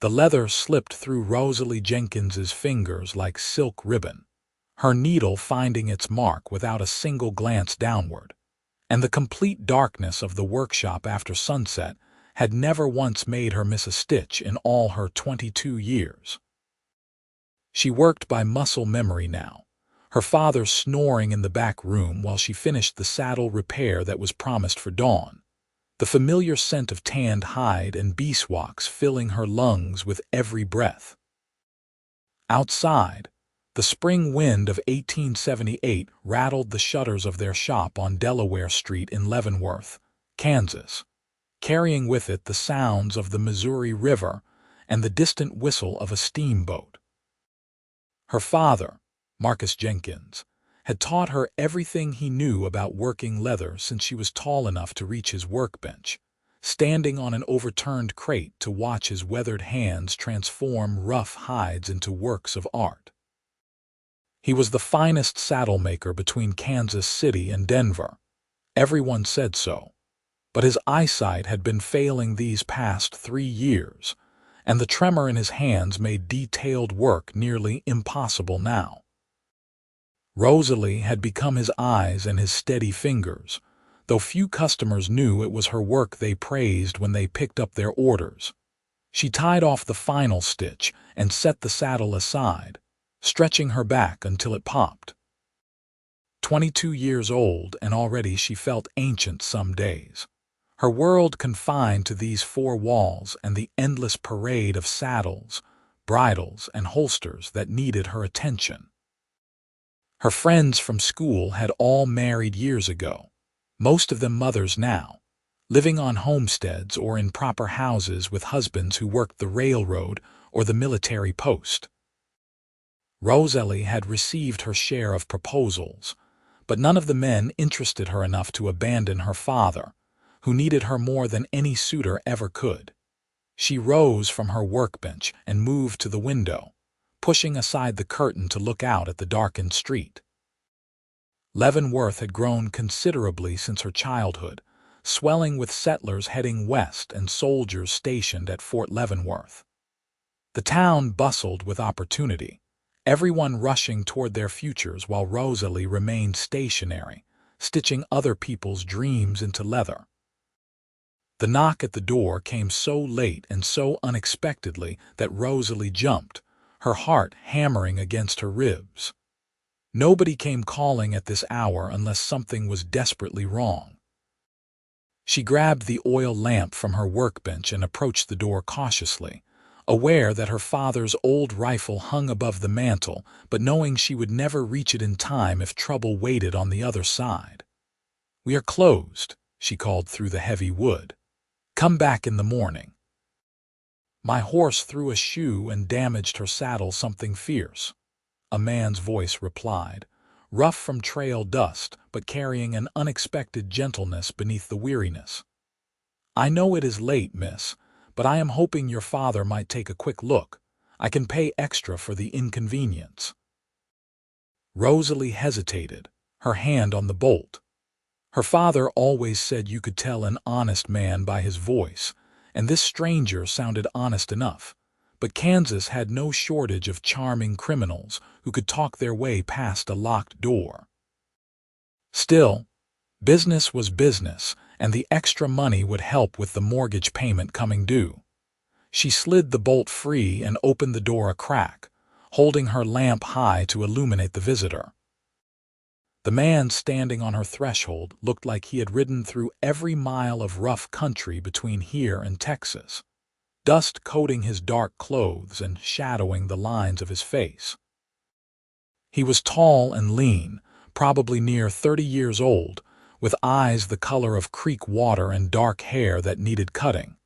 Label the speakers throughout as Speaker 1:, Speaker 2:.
Speaker 1: The leather slipped through Rosalie Jenkins's fingers like silk ribbon, her needle finding its mark without a single glance downward. And the complete darkness of the workshop after sunset had never once made her miss a stitch in all her 22 years. She worked by muscle memory now, her father snoring in the back room while she finished the saddle repair that was promised for dawn, the familiar scent of tanned hide and beeswax filling her lungs with every breath. Outside, the spring wind of 1878 rattled the shutters of their shop on Delaware Street in Leavenworth, Kansas, carrying with it the sounds of the Missouri River and the distant whistle of a steamboat. Her father, Marcus Jenkins, had taught her everything he knew about working leather since she was tall enough to reach his workbench, standing on an overturned crate to watch his weathered hands transform rough hides into works of art. He was the finest saddlemaker between Kansas City and Denver. Everyone said so. But his eyesight had been failing these past 3 years, and the tremor in his hands made detailed work nearly impossible now. Rosalie had become his eyes and his steady fingers, though few customers knew it was her work they praised when they picked up their orders. She tied off the final stitch and set the saddle aside, stretching her back until it popped. 22 years old, and already she felt ancient some days. Her world confined to these 4 walls and the endless parade of saddles, bridles, and holsters that needed her attention. Her friends from school had all married years ago, most of them mothers now, living on homesteads or in proper houses with husbands who worked the railroad or the military post. Rosalie had received her share of proposals, but none of the men interested her enough to abandon her father, who needed her more than any suitor ever could. She rose from her workbench and moved to the window, pushing aside the curtain to look out at the darkened street. Leavenworth had grown considerably since her childhood, swelling with settlers heading west and soldiers stationed at Fort Leavenworth. The town bustled with opportunity, everyone rushing toward their futures while Rosalie remained stationary, stitching other people's dreams into leather. The knock at the door came so late and so unexpectedly that Rosalie jumped, her heart hammering against her ribs. Nobody came calling at this hour unless something was desperately wrong. She grabbed the oil lamp from her workbench and approached the door cautiously, aware that her father's old rifle hung above the mantel, but knowing she would never reach it in time if trouble waited on the other side. "We are closed," she called through the heavy wood. "Come back in the morning." "My horse threw a shoe and damaged her saddle something fierce," a man's voice replied, rough from trail dust but carrying an unexpected gentleness beneath the weariness. "I know it is late, miss, but I am hoping your father might take a quick look. I can pay extra for the inconvenience." Rosalie hesitated, her hand on the bolt. Her father always said you could tell an honest man by his voice, and this stranger sounded honest enough, but Kansas had no shortage of charming criminals who could talk their way past a locked door. Still, business was business, and the extra money would help with the mortgage payment coming due. She slid the bolt free and opened the door a crack, holding her lamp high to illuminate the visitor. The man standing on her threshold looked like he had ridden through every mile of rough country between here and Texas, dust coating his dark clothes and shadowing the lines of his face. He was tall and lean, probably near 30 years old, with eyes the color of creek water and dark hair that needed cutting.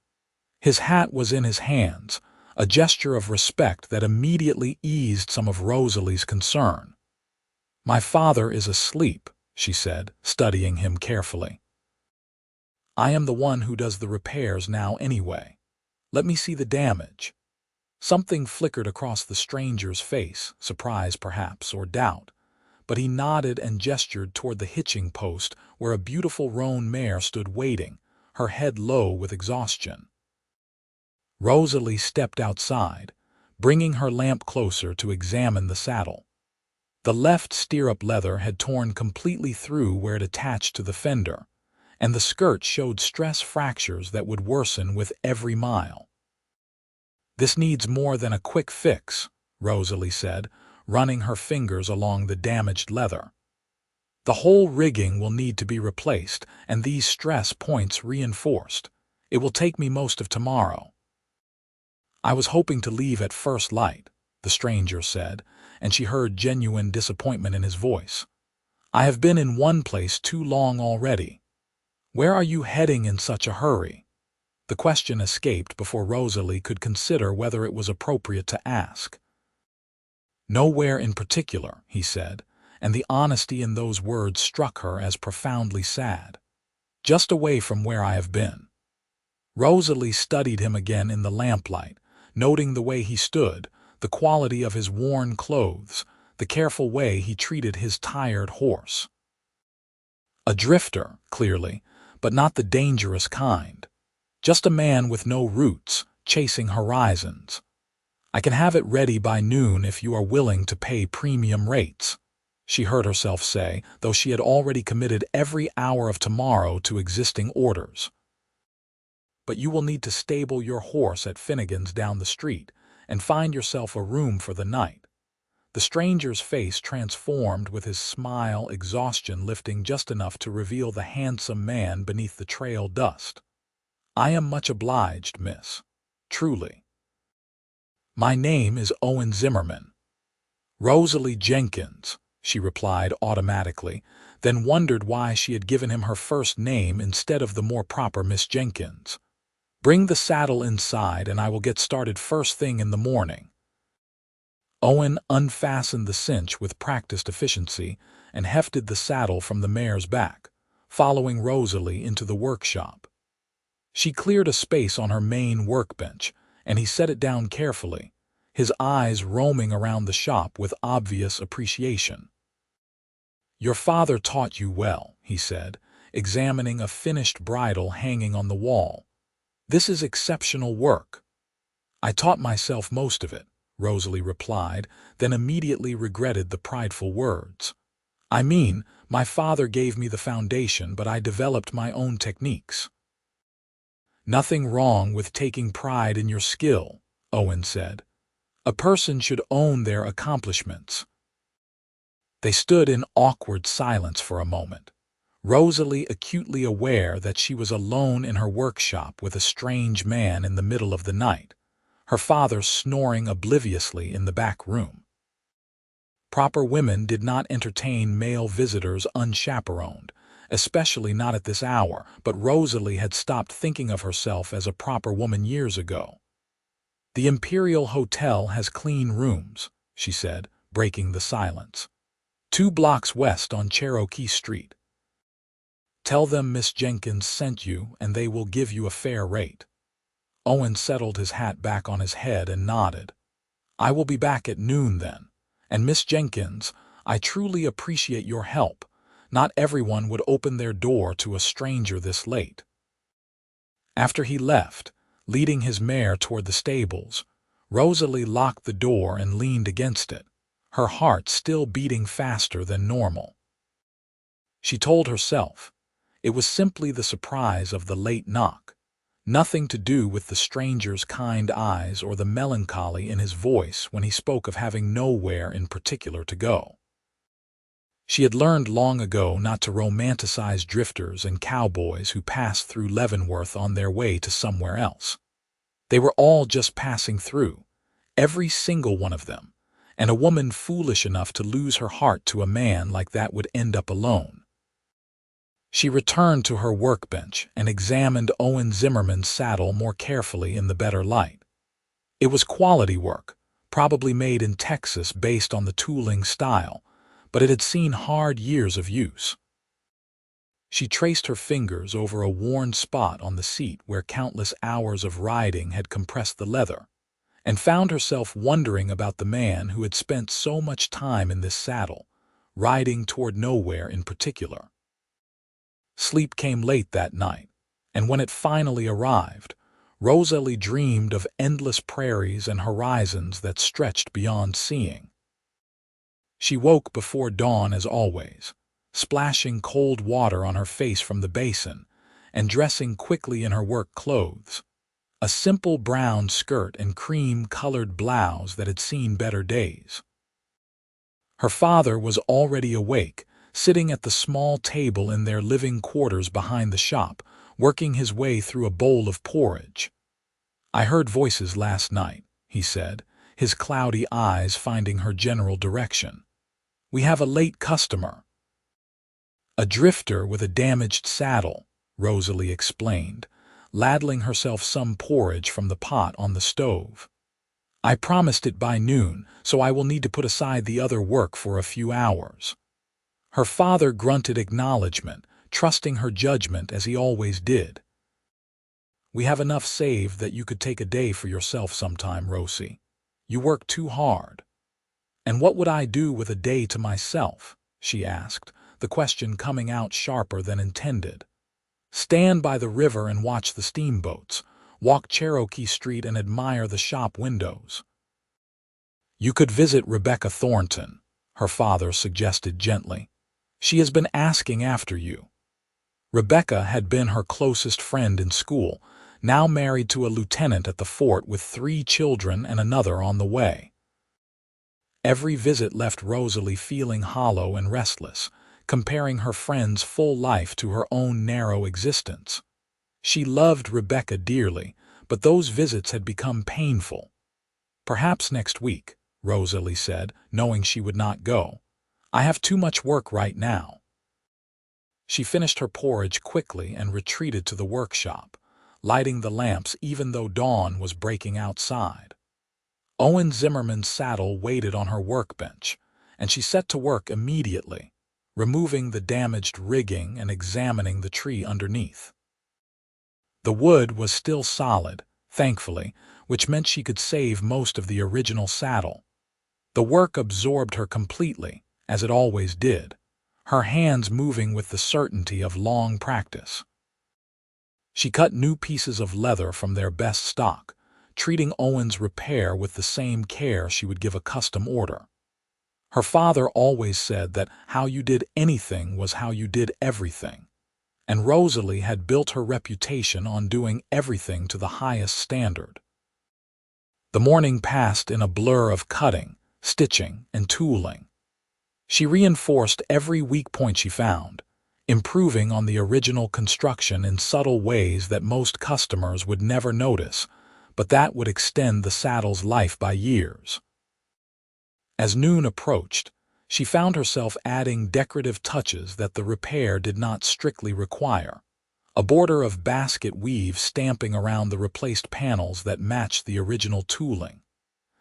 Speaker 1: His hat was in his hands, a gesture of respect that immediately eased some of Rosalie's concern. "My father is asleep," she said, studying him carefully. "I am the one who does the repairs now anyway. Let me see the damage." Something flickered across the stranger's face, surprise perhaps, or doubt, but he nodded and gestured toward the hitching post where a beautiful roan mare stood waiting, her head low with exhaustion. Rosalie stepped outside, bringing her lamp closer to examine the saddle. The left stirrup leather had torn completely through where it attached to the fender, and the skirt showed stress fractures that would worsen with every mile. "This needs more than a quick fix," Rosalie said, running her fingers along the damaged leather. "The whole rigging will need to be replaced and these stress points reinforced. It will take me most of tomorrow." "I was hoping to leave at first light," the stranger said, and she heard genuine disappointment in his voice. "I have been in one place too long already." "Where are you heading in such a hurry?" The question escaped before Rosalie could consider whether it was appropriate to ask. "Nowhere in particular," he said, and the honesty in those words struck her as profoundly sad. "Just away from where I have been." Rosalie studied him again in the lamplight, noting the way he stood, the quality of his worn clothes, the careful way he treated his tired horse. A drifter, clearly, but not the dangerous kind. Just a man with no roots, chasing horizons. "I can have it ready by noon if you are willing to pay premium rates," she heard herself say, though she had already committed every hour of tomorrow to existing orders. "But you will need to stable your horse at Finnegan's down the street and find yourself a room for the night." The stranger's face transformed with his smile, exhaustion lifting just enough to reveal the handsome man beneath the trail dust. "I am much obliged, miss. Truly." "My name is Owen Zimmerman." "Rosalie Jenkins," she replied automatically, then wondered why she had given him her first name instead of the more proper Miss Jenkins. "Bring the saddle inside and I will get started first thing in the morning." Owen unfastened the cinch with practiced efficiency and hefted the saddle from the mare's back, following Rosalie into the workshop. She cleared a space on her main workbench, and he set it down carefully, his eyes roaming around the shop with obvious appreciation. "Your father taught you well," he said, examining a finished bridle hanging on the wall. "This is exceptional work." "I taught myself most of it," Rosalie replied, then immediately regretted the prideful words. "I mean, my father gave me the foundation, but I developed my own techniques." "Nothing wrong with taking pride in your skill," Owen said. "A person should own their accomplishments." They stood in awkward silence for a moment, Rosalie acutely aware that she was alone in her workshop with a strange man in the middle of the night, her father snoring obliviously in the back room. Proper women did not entertain male visitors unchaperoned, especially not at this hour, but Rosalie had stopped thinking of herself as a proper woman years ago. "The Imperial Hotel has clean rooms," she said, breaking the silence. 2 blocks west on Cherokee Street. "Tell them Miss Jenkins sent you and they will give you a fair rate." Owen settled his hat back on his head and nodded. "I will be back at noon then. And Miss Jenkins, I truly appreciate your help. Not everyone would open their door to a stranger this late." After he left, leading his mare toward the stables, Rosalie locked the door and leaned against it, her heart still beating faster than normal. She told herself it was simply the surprise of the late knock, nothing to do with the stranger's kind eyes or the melancholy in his voice when he spoke of having nowhere in particular to go. She had learned long ago not to romanticize drifters and cowboys who passed through Leavenworth on their way to somewhere else. They were all just passing through, every single one of them, and a woman foolish enough to lose her heart to a man like that would end up alone. She returned to her workbench and examined Owen Zimmerman's saddle more carefully in the better light. It was quality work, probably made in Texas based on the tooling style, but it had seen hard years of use. She traced her fingers over a worn spot on the seat where countless hours of riding had compressed the leather, and found herself wondering about the man who had spent so much time in this saddle, riding toward nowhere in particular. Sleep came late that night, and when it finally arrived, Rosalie dreamed of endless prairies and horizons that stretched beyond seeing. She woke before dawn as always, splashing cold water on her face from the basin and dressing quickly in her work clothes, a simple brown skirt and cream-colored blouse that had seen better days. Her father was already awake, sitting at the small table in their living quarters behind the shop, working his way through a bowl of porridge. "I heard voices last night," he said, his cloudy eyes finding her general direction. "We have a late customer." "A drifter with a damaged saddle," Rosalie explained, ladling herself some porridge from the pot on the stove. "I promised it by noon, so I will need to put aside the other work for a few hours." Her father grunted acknowledgement, trusting her judgment as he always did. "We have enough saved that you could take a day for yourself sometime, Rosie. You work too hard." "And what would I do with a day to myself?" she asked, the question coming out sharper than intended. "Stand by the river and watch the steamboats, walk Cherokee Street and admire the shop windows." "You could visit Rebecca Thornton," her father suggested gently. "She has been asking after you." Rebecca had been her closest friend in school, now married to a lieutenant at the fort with 3 children and another on the way. Every visit left Rosalie feeling hollow and restless, comparing her friend's full life to her own narrow existence. She loved Rebecca dearly, but those visits had become painful. "Perhaps next week," Rosalie said, knowing she would not go. "I have too much work right now." She finished her porridge quickly and retreated to the workshop, lighting the lamps even though dawn was breaking outside. Owen Zimmerman's saddle waited on her workbench, and she set to work immediately, removing the damaged rigging and examining the tree underneath. The wood was still solid, thankfully, which meant she could save most of the original saddle. The work absorbed her completely, as it always did, her hands moving with the certainty of long practice. She cut new pieces of leather from their best stock, treating Owen's repair with the same care she would give a custom order. Her father always said that how you did anything was how you did everything, and Rosalie had built her reputation on doing everything to the highest standard. The morning passed in a blur of cutting, stitching, and tooling. She reinforced every weak point she found, improving on the original construction in subtle ways that most customers would never notice, but that would extend the saddle's life by years. As noon approached, she found herself adding decorative touches that the repair did not strictly require, a border of basket weave stamping around the replaced panels that matched the original tooling.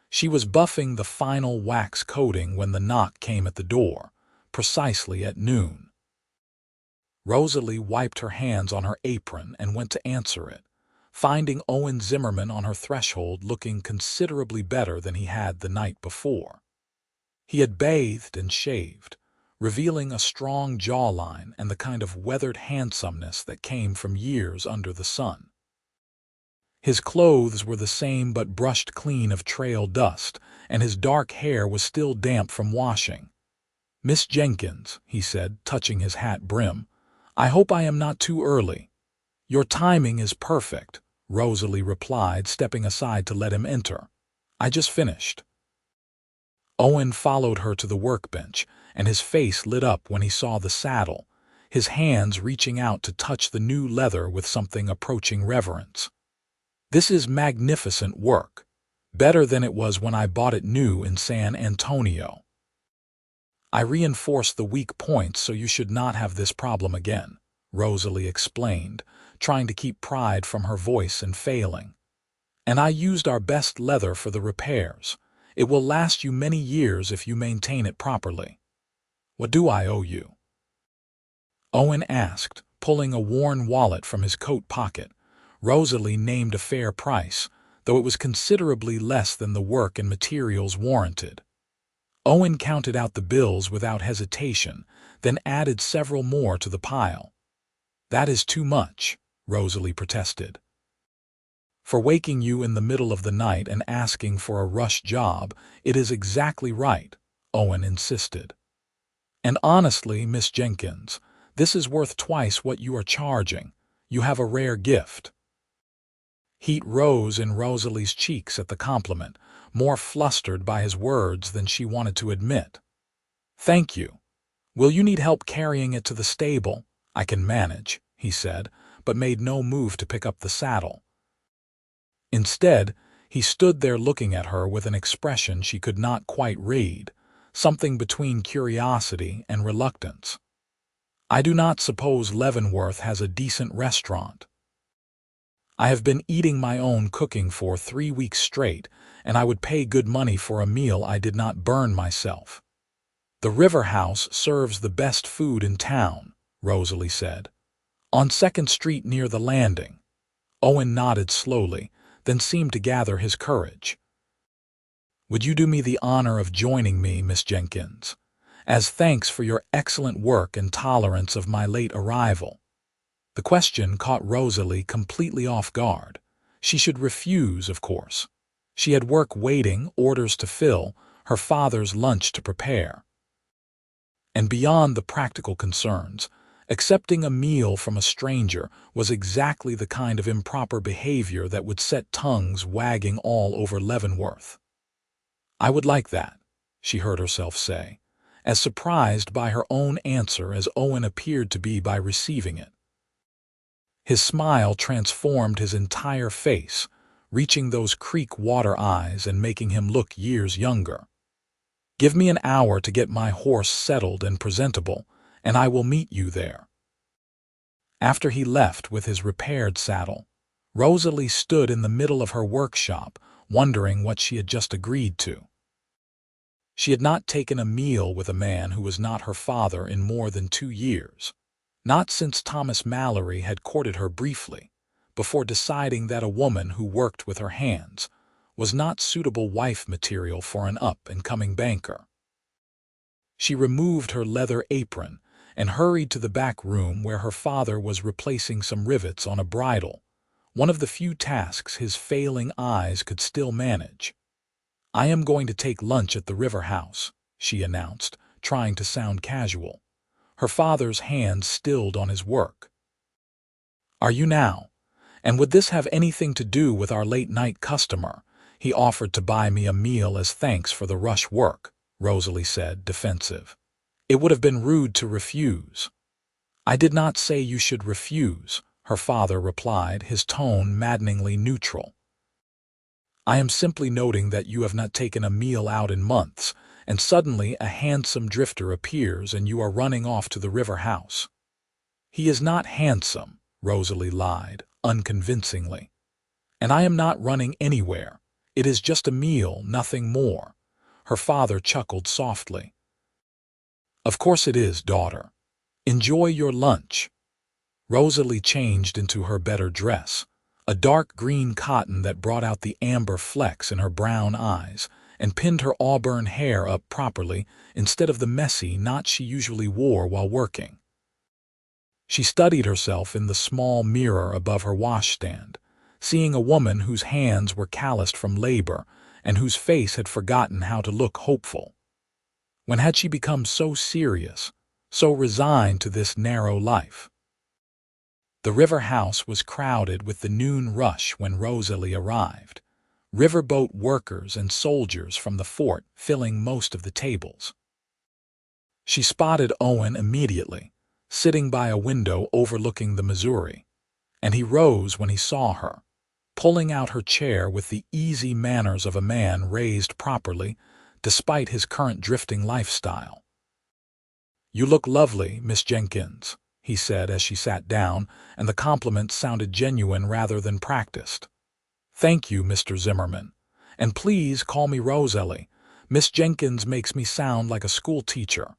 Speaker 1: She was buffing the final wax coating when the knock came at the door, precisely at noon. Rosalie wiped her hands on her apron and went to answer it, finding Owen Zimmerman on her threshold looking considerably better than he had the night before. He had bathed and shaved, revealing a strong jawline and the kind of weathered handsomeness that came from years under the sun. His clothes were the same but brushed clean of trail dust, and his dark hair was still damp from washing. "Miss Jenkins," he said, touching his hat brim, "I hope I am not too early." "Your timing is perfect," Rosalie replied, stepping aside to let him enter. "I just finished." Owen followed her to the workbench, and his face lit up when he saw the saddle, his hands reaching out to touch the new leather with something approaching reverence. "This is magnificent work, better than it was when I bought it new in San Antonio. I reinforced the weak points so you should not have this problem again," Rosalie explained, trying to keep pride from her voice and failing. "And I used our best leather for the repairs. It will last you many years if you maintain it properly." "What do I owe you?" Owen asked, pulling a worn wallet from his coat pocket. Rosalie named a fair price, though it was considerably less than the work and materials warranted. Owen counted out the bills without hesitation, then added several more to the pile. "That is too much," Rosalie protested. For waking you in the middle of the night and asking for a rush job, it is exactly right, Owen insisted. And honestly, Miss Jenkins, this is worth twice what you are charging. You have a rare gift. Heat rose in Rosalie's cheeks at the compliment, more flustered by his words than she wanted to admit. Thank you. Will you need help carrying it to the stable? I can manage, he said, but made no move to pick up the saddle. Instead, he stood there looking at her with an expression she could not quite read, something between curiosity and reluctance. I do not suppose Leavenworth has a decent restaurant. I have been eating my own cooking for 3 weeks straight, and I would pay good money for a meal I did not burn myself. The River House serves the best food in town, Rosalie said. On 2nd Street near the landing. Owen nodded slowly, then seemed to gather his courage. Would you do me the honor of joining me, Miss Jenkins, as thanks for your excellent work and tolerance of my late arrival? The question caught Rosalie completely off guard. She should refuse, of course. She had work waiting, orders to fill, her father's lunch to prepare. And beyond the practical concerns, accepting a meal from a stranger was exactly the kind of improper behavior that would set tongues wagging all over Leavenworth. I would like that, she heard herself say, as surprised by her own answer as Owen appeared to be by receiving it. His smile transformed his entire face, reaching those creek water eyes and making him look years younger. Give me an hour to get my horse settled and presentable, and I will meet you there. After he left with his repaired saddle, Rosalie stood in the middle of her workshop, wondering what she had just agreed to. She had not taken a meal with a man who was not her father in more than 2 years, not since Thomas Mallory had courted her briefly, before deciding that a woman who worked with her hands was not suitable wife material for an up-and-coming banker. She removed her leather apron and hurried to the back room where her father was replacing some rivets on a bridle, one of the few tasks his failing eyes could still manage. I am going to take lunch at the River House, she announced, trying to sound casual. Her father's hand stilled on his work. Are you now? And would this have anything to do with our late-night customer? He offered to buy me a meal as thanks for the rush work, Rosalie said, defensive. It would have been rude to refuse. I did not say you should refuse, her father replied, his tone maddeningly neutral. I am simply noting that you have not taken a meal out in months, and suddenly a handsome drifter appears and you are running off to the River House. He is not handsome, Rosalie lied, unconvincingly. And I am not running anywhere. It is just a meal, nothing more. Her father chuckled softly. Of course it is, daughter. Enjoy your lunch. Rosalie changed into her better dress, a dark green cotton that brought out the amber flecks in her brown eyes, and pinned her auburn hair up properly instead of the messy knot she usually wore while working. She studied herself in the small mirror above her washstand, seeing a woman whose hands were calloused from labor and whose face had forgotten how to look hopeful. When had she become so serious, so resigned to this narrow life? The River House was crowded with the noon rush when Rosalie arrived, riverboat workers and soldiers from the fort filling most of the tables. She spotted Owen immediately, sitting by a window overlooking the Missouri, and he rose when he saw her, pulling out her chair with the easy manners of a man raised properly despite his current drifting lifestyle. You look lovely, Miss Jenkins, he said as she sat down, and the compliment sounded genuine rather than practiced. Thank you, Mr. Zimmerman, and please call me Rosalie. Miss Jenkins makes me sound like a school teacher.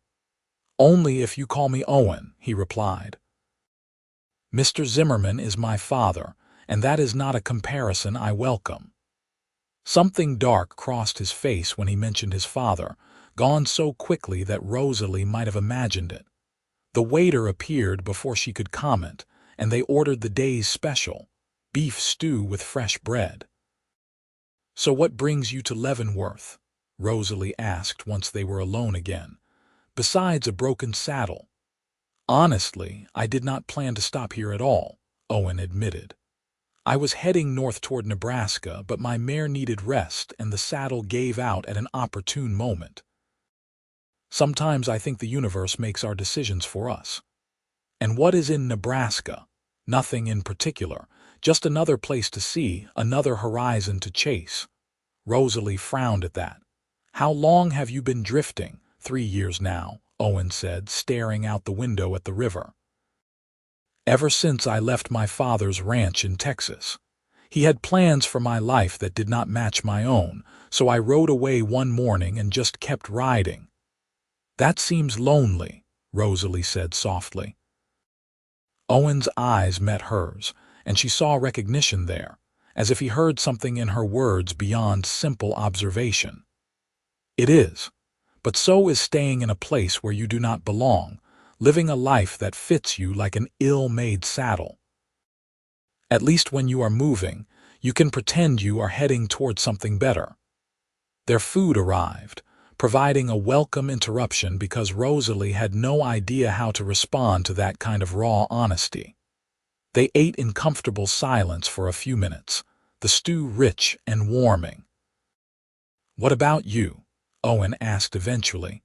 Speaker 1: Only if you call me Owen, he replied. Mr. Zimmerman is my father, and that is not a comparison I welcome. Something dark crossed his face when he mentioned his father, gone so quickly that Rosalie might have imagined it. The waiter appeared before she could comment, and they ordered the day's special, beef stew with fresh bread. "So what brings you to Leavenworth?" Rosalie asked once they were alone again. "Besides a broken saddle." "Honestly, I did not plan to stop here at all," Owen admitted. "I was heading north toward Nebraska, but my mare needed rest and the saddle gave out at an opportune moment. Sometimes I think the universe makes our decisions for us." "And what is in Nebraska?" "Nothing in particular, just another place to see, another horizon to chase." Rosalie frowned at that. "How long have you been drifting?" "3 years now," Owen said, staring out the window at the river. "Ever since I left my father's ranch in Texas. He had plans for my life that did not match my own, so I rode away one morning and just kept riding." "That seems lonely," Rosalie said softly. Owen's eyes met hers, and she saw recognition there, as if he heard something in her words beyond simple observation. "It is. But so is staying in a place where you do not belong, living a life that fits you like an ill-made saddle. At least when you are moving, you can pretend you are heading toward something better." Their food arrived, providing a welcome interruption because Rosalie had no idea how to respond to that kind of raw honesty. They ate in comfortable silence for a few minutes, the stew rich and warming. "What about you?" Owen asked eventually.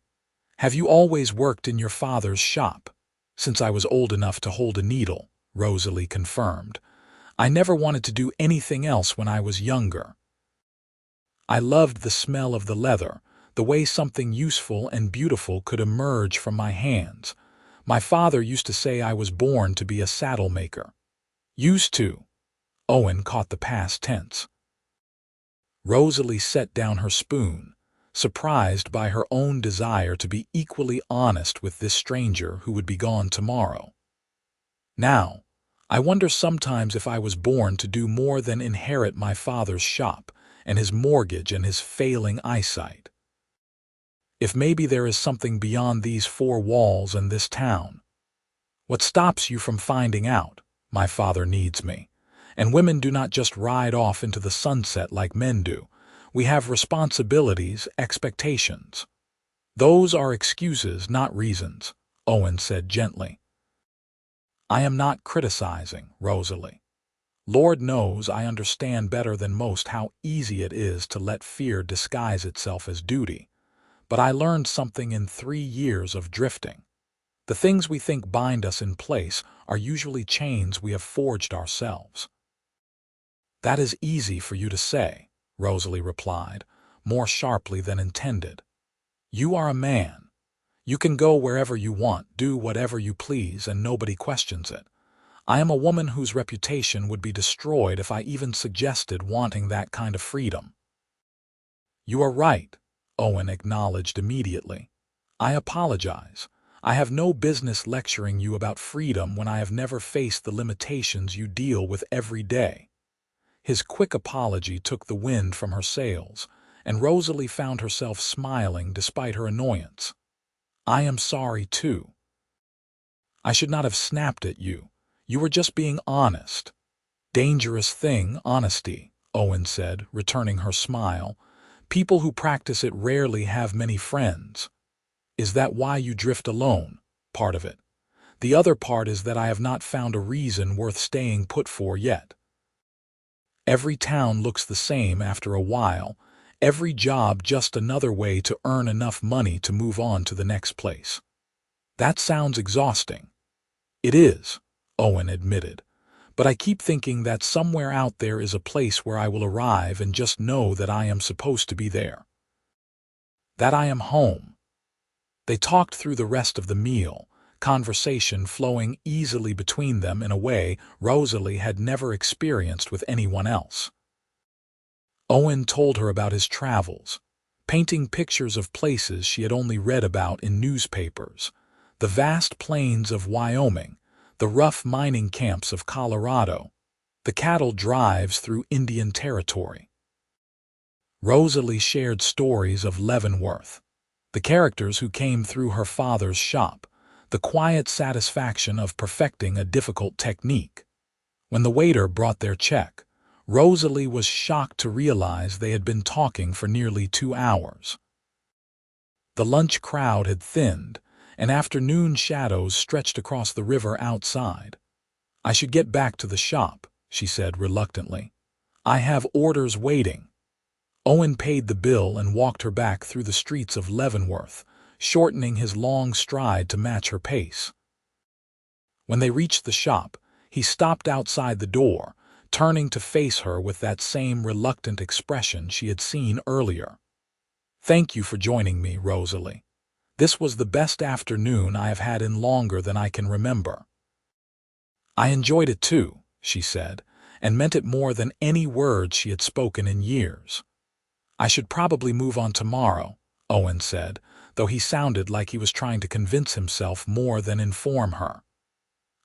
Speaker 1: "Have you always worked in your father's shop?" "Since I was old enough to hold a needle," Rosalie confirmed. "I never wanted to do anything else when I was younger. I loved the smell of the leather, the way something useful and beautiful could emerge from my hands. My father used to say I was born to be a saddlemaker." "Used to." Owen caught the past tense. Rosalie set down her spoon, surprised by her own desire to be equally honest with this stranger who would be gone tomorrow. "Now, I wonder sometimes if I was born to do more than inherit my father's shop and his mortgage and his failing eyesight. If maybe there is something beyond these four walls and this town. What stops you from finding out? My father needs me. And women do not just ride off into the sunset like men do. We have responsibilities, expectations." "Those are excuses, not reasons," Owen said gently. "I am not criticizing, Rosalie. Lord knows I understand better than most how easy it is to let fear disguise itself as duty. But I learned something in 3 years of drifting. The things we think bind us in place are usually chains we have forged ourselves." "That is easy for you to say," Rosalie replied, more sharply than intended. "You are a man. You can go wherever you want, do whatever you please, and nobody questions it. I am a woman whose reputation would be destroyed if I even suggested wanting that kind of freedom." "You are right," Owen acknowledged immediately. "I apologize. I have no business lecturing you about freedom when I have never faced the limitations you deal with every day." His quick apology took the wind from her sails, and Rosalie found herself smiling despite her annoyance. "I am sorry, too. I should not have snapped at you. You were just being honest." "Dangerous thing, honesty," Owen said, returning her smile. "People who practice it rarely have many friends." "Is that why you drift alone?" "Part of it. The other part is that I have not found a reason worth staying put for yet. Every town looks the same after a while, every job just another way to earn enough money to move on to the next place." "That sounds exhausting." "It is," Owen admitted. "But I keep thinking that somewhere out there is a place where I will arrive and just know that I am supposed to be there. That I am home." They talked through the rest of the meal, conversation flowing easily between them in a way Rosalie had never experienced with anyone else. Owen told her about his travels, painting pictures of places she had only read about in newspapers, the vast plains of Wyoming, the rough mining camps of Colorado, the cattle drives through Indian Territory. Rosalie shared stories of Leavenworth, the characters who came through her father's shop, the quiet satisfaction of perfecting a difficult technique. When the waiter brought their check, Rosalie was shocked to realize they had been talking for nearly 2 hours. The lunch crowd had thinned, and afternoon shadows stretched across the river outside. "I should get back to the shop," she said reluctantly. "I have orders waiting." Owen paid the bill and walked her back through the streets of Leavenworth, shortening his long stride to match her pace. When they reached the shop, he stopped outside the door, turning to face her with that same reluctant expression she had seen earlier. "Thank you for joining me, Rosalie. This was the best afternoon I have had in longer than I can remember." "I enjoyed it too," she said, and meant it more than any words she had spoken in years. "I should probably move on tomorrow," Owen said, though he sounded like he was trying to convince himself more than inform her.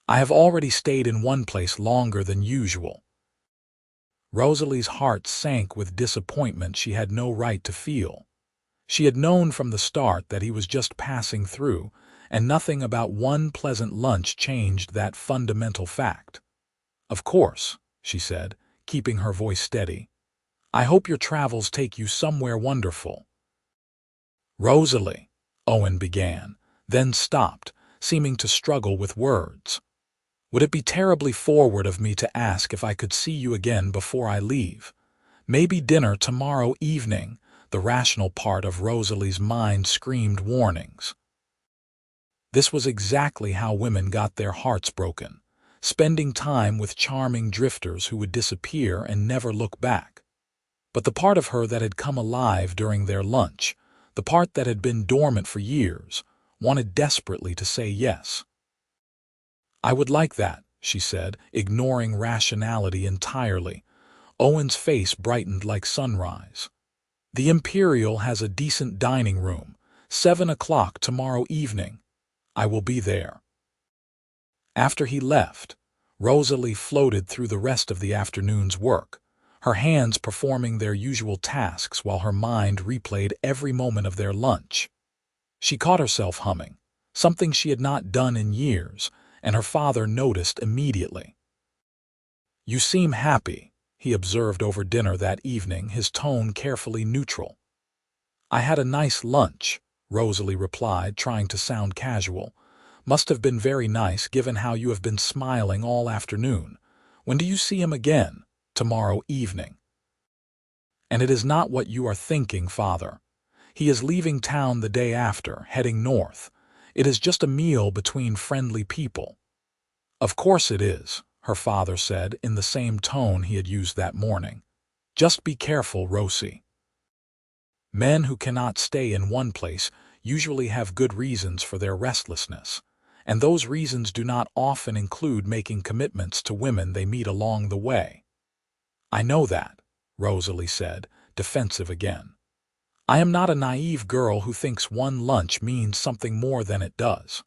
Speaker 1: "I have already stayed in one place longer than usual." Rosalie's heart sank with disappointment she had no right to feel. She had known from the start that he was just passing through, and nothing about one pleasant lunch changed that fundamental fact. "Of course," she said, keeping her voice steady. "I hope your travels take you somewhere wonderful." "Rosalie," Owen began, then stopped, seeming to struggle with words. "Would it be terribly forward of me to ask if I could see you again before I leave? Maybe dinner tomorrow evening." The rational part of Rosalie's mind screamed warnings. This was exactly how women got their hearts broken, spending time with charming drifters who would disappear and never look back. But the part of her that had come alive during their lunch, the part that had been dormant for years, wanted desperately to say yes. "I would like that," she said, ignoring rationality entirely. Owen's face brightened like sunrise. "The Imperial has a decent dining room, 7 o'clock tomorrow evening. I will be there." After he left, Rosalie floated through the rest of the afternoon's work, her hands performing their usual tasks while her mind replayed every moment of their lunch. She caught herself humming, something she had not done in years, and her father noticed immediately. "You seem happy," he observed over dinner that evening, his tone carefully neutral. "I had a nice lunch," Rosalie replied, trying to sound casual. "Must have been very nice given how you have been smiling all afternoon. When do you see him again?" "Tomorrow evening." "And it is not what you are thinking, father. He is leaving town the day after, heading north. It is just a meal between friendly people." "Of course it is," her father said in the same tone he had used that morning. "Just be careful, Rosie." Men who cannot stay in one place usually have good reasons for their restlessness, and those reasons do not often include making commitments to women they meet along the way. "I know that," Rosalie said, defensive again. "I am not a naive girl who thinks one lunch means something more than it does.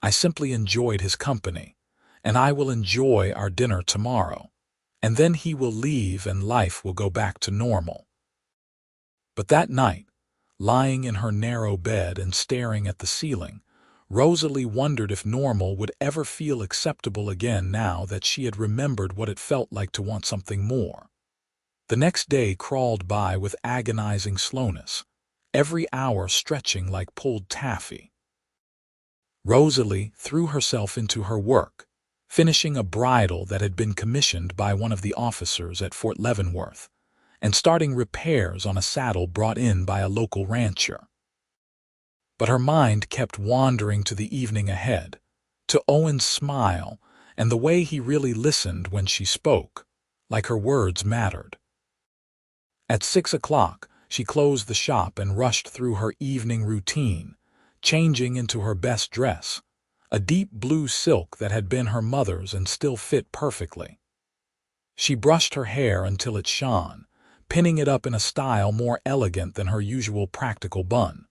Speaker 1: I simply enjoyed his company, and I will enjoy our dinner tomorrow, and then he will leave and life will go back to normal." But that night, lying in her narrow bed and staring at the ceiling, Rosalie wondered if normal would ever feel acceptable again now that she had remembered what it felt like to want something more. The next day crawled by with agonizing slowness, every hour stretching like pulled taffy. Rosalie threw herself into her work, finishing a bridle that had been commissioned by one of the officers at Fort Leavenworth, and starting repairs on a saddle brought in by a local rancher. But her mind kept wandering to the evening ahead, to Owen's smile and the way he really listened when she spoke, like her words mattered. At 6 o'clock, she closed the shop and rushed through her evening routine, changing into her best dress, a deep blue silk that had been her mother's and still fit perfectly. She brushed her hair until it shone, pinning it up in a style more elegant than her usual practical bun.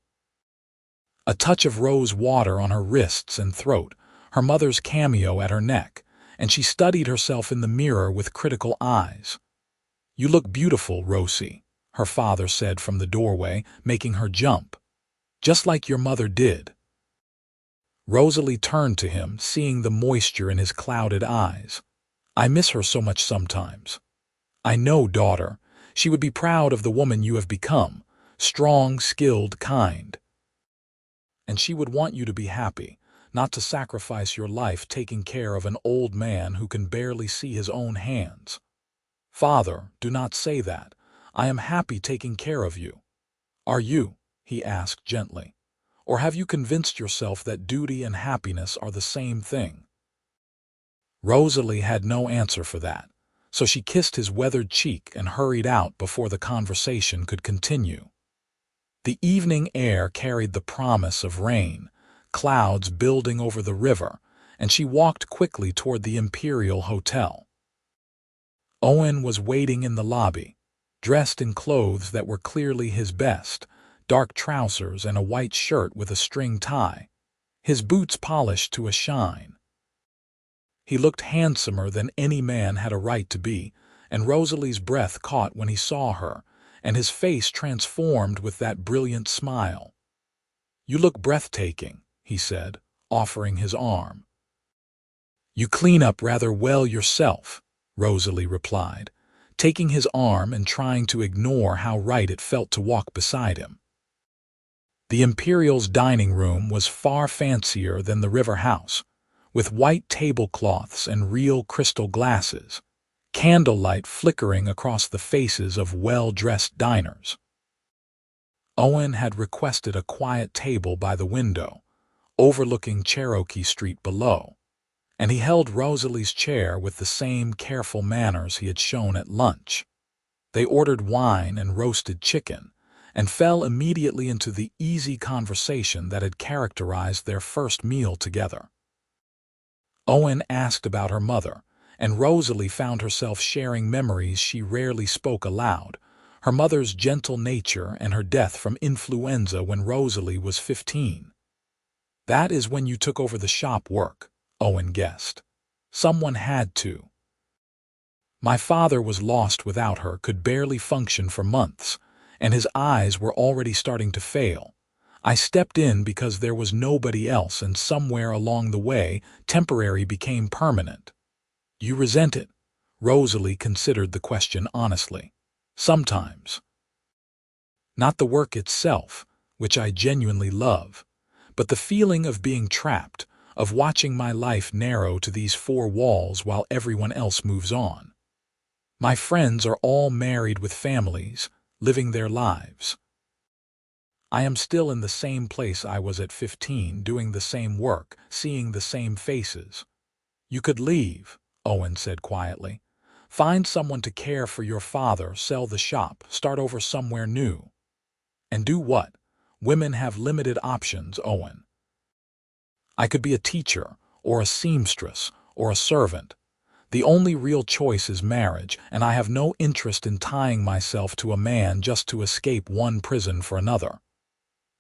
Speaker 1: A touch of rose water on her wrists and throat, her mother's cameo at her neck, and she studied herself in the mirror with critical eyes. "You look beautiful, Rosie," her father said from the doorway, making her jump. "Just like your mother did." Rosalie turned to him, seeing the moisture in his clouded eyes. I miss her so much sometimes. I know, daughter, she would be proud of the woman you have become, strong, skilled, kind. And she would want you to be happy, not to sacrifice your life taking care of an old man who can barely see his own hands. Father, do not say that. I am happy taking care of you. Are you? He asked gently. Or have you convinced yourself that duty and happiness are the same thing? Rosalie had no answer for that, so she kissed his weathered cheek and hurried out before the conversation could continue. The evening air carried the promise of rain, clouds building over the river, and she walked quickly toward the Imperial Hotel. Owen was waiting in the lobby, dressed in clothes that were clearly his best, dark trousers and a white shirt with a string tie, his boots polished to a shine. He looked handsomer than any man had a right to be, and Rosalie's breath caught when he saw her, and his face transformed with that brilliant smile. "You look breathtaking," he said, offering his arm. "You clean up rather well yourself," Rosalie replied, taking his arm and trying to ignore how right it felt to walk beside him. The Imperial's dining room was far fancier than the River House, with white tablecloths and real crystal glasses, candlelight flickering across the faces of well-dressed diners. Owen had requested a quiet table by the window, overlooking Cherokee Street below, and he held Rosalie's chair with the same careful manners he had shown at lunch. They ordered wine and roasted chicken, and fell immediately into the easy conversation that had characterized their first meal together. Owen asked about her mother, and Rosalie found herself sharing memories she rarely spoke aloud, her mother's gentle nature and her death from influenza when Rosalie was 15. "That is when you took over the shop work," Owen guessed. "Someone had to. My father was lost without her, could barely function for months, and his eyes were already starting to fail. I stepped in because there was nobody else, and somewhere along the way, temporary became permanent." "You resent it?" Rosalie considered the question honestly. "Sometimes. Not the work itself, which I genuinely love, but the feeling of being trapped, of watching my life narrow to these four walls while everyone else moves on. My friends are all married with families, living their lives. I am still in the same place I was at 15, doing the same work, seeing the same faces." "You could leave," Owen said quietly. "Find someone to care for your father, sell the shop, start over somewhere new." "And do what? Women have limited options, Owen." "I could be a teacher, or a seamstress, or a servant. The only real choice is marriage, and I have no interest in tying myself to a man just to escape one prison for another."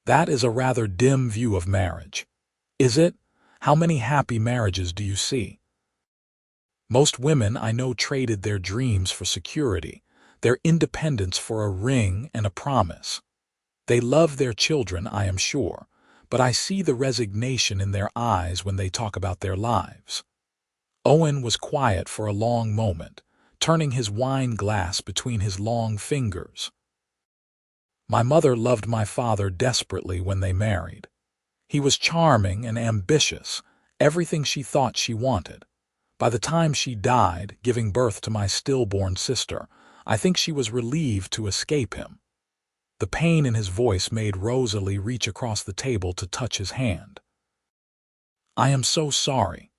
Speaker 1: "That is a rather dim view of marriage." "Is it? How many happy marriages do you see?" "Most women I know traded their dreams for security, their independence for a ring and a promise. They love their children, I am sure, but I see the resignation in their eyes when they talk about their lives." Owen was quiet for a long moment, turning his wine glass between his long fingers. "My mother loved my father desperately when they married. He was charming and ambitious, everything she thought she wanted. By the time she died, giving birth to my stillborn sister, I think she was relieved to escape him." The pain in his voice made Rosalie reach across the table to touch his hand. "I am so sorry.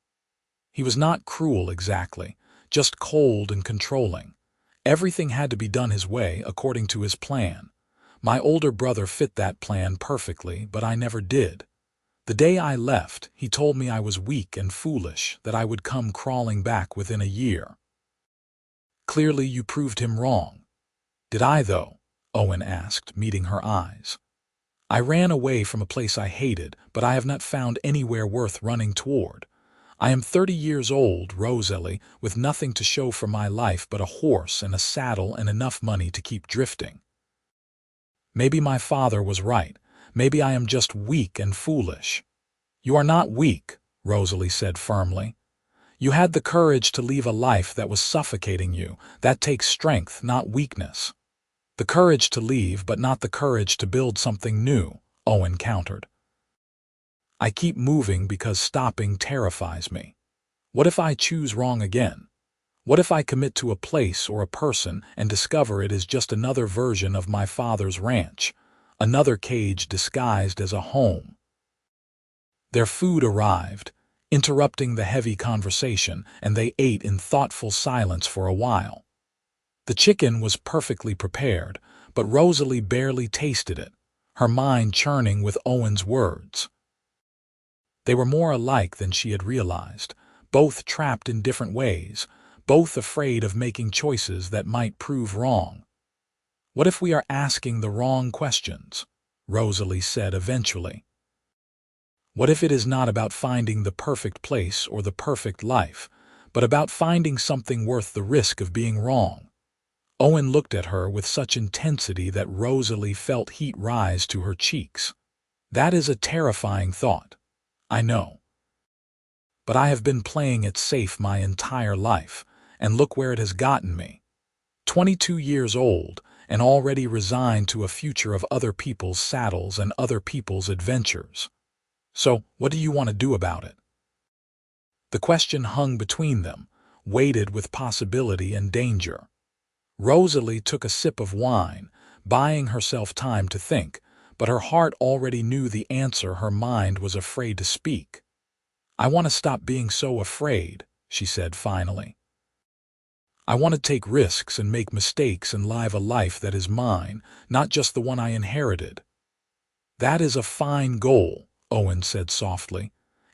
Speaker 1: He was not cruel exactly, just cold and controlling. Everything had to be done his way, according to his plan. My older brother fit that plan perfectly, but I never did. The day I left, he told me I was weak and foolish, that I would come crawling back within a year. Clearly you proved him wrong." "Did I, though?" Owen asked, meeting her eyes. "I ran away from a place I hated, but I have not found anywhere worth running toward. I am 30 years old, Rosalie, with nothing to show for my life but a horse and a saddle and enough money to keep drifting. Maybe my father was right. Maybe I am just weak and foolish." "You are not weak," Rosalie said firmly. You had the courage to leave a life that was suffocating you. That takes strength, not weakness. The courage to leave, but not the courage to build something new, Owen countered. I keep moving because stopping terrifies me. What if I choose wrong again? What if I commit to a place or a person and discover it is just another version of my father's ranch, another cage disguised as a home? Their food arrived, interrupting the heavy conversation, and they ate in thoughtful silence for a while. The chicken was perfectly prepared, but Rosalie barely tasted it, her mind churning with Owen's words. They were more alike than she had realized, both trapped in different ways, both afraid of making choices that might prove wrong. What if we are asking the wrong questions? Rosalie said eventually. What if it is not about finding the perfect place or the perfect life, but about finding something worth the risk of being wrong? Owen looked at her with such intensity that Rosalie felt heat rise to her cheeks. That is a terrifying thought. I know. But I have been playing it safe my entire life, and look where it has gotten me. 22 years old, and already resigned to a future of other people's saddles and other people's adventures. So, what do you want to do about it? The question hung between them, weighted with possibility and danger. Rosalie took a sip of wine, buying herself time to think, but her heart already knew the answer her mind was afraid to speak. I want to stop being so afraid, she said finally. I want to take risks and make mistakes and live a life that is mine, not just the one I inherited. That is a fine goal, Owen said softly.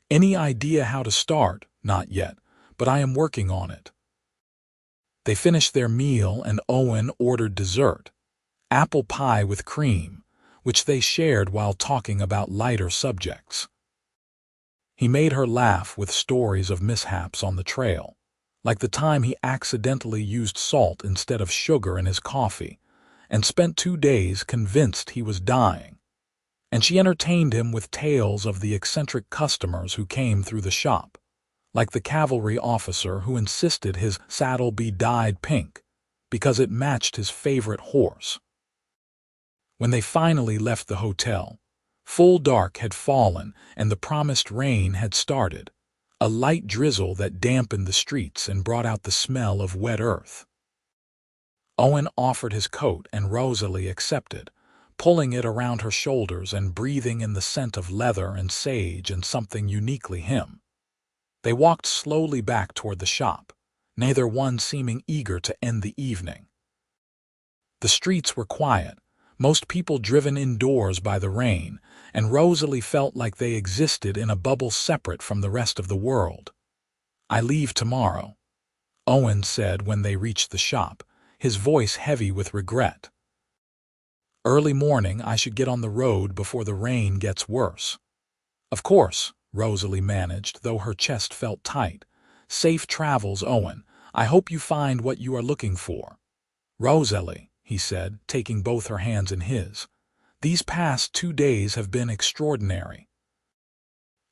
Speaker 1: Any idea how to start? Not yet, but I am working on it. They finished their meal and Owen ordered dessert, apple pie with cream, which they shared while talking about lighter subjects. He made her laugh with stories of mishaps on the trail, like the time he accidentally used salt instead of sugar in his coffee, and spent 2 days convinced he was dying. And she entertained him with tales of the eccentric customers who came through the shop, like the cavalry officer who insisted his saddle be dyed pink because it matched his favorite horse. When they finally left the hotel, full dark had fallen and the promised rain had started, a light drizzle that dampened the streets and brought out the smell of wet earth. Owen offered his coat and Rosalie accepted, pulling it around her shoulders and breathing in the scent of leather and sage and something uniquely him. They walked slowly back toward the shop, neither one seeming eager to end the evening. The streets were quiet, most people driven indoors by the rain, and Rosalie felt like they existed in a bubble separate from the rest of the world. I leave tomorrow, Owen said when they reached the shop, his voice heavy with regret. Early morning I should get on the road before the rain gets worse. Of course, Rosalie managed, though her chest felt tight. Safe travels, Owen. I hope you find what you are looking for. Rosalie, he said, taking both her hands in his. These past 2 days have been extraordinary.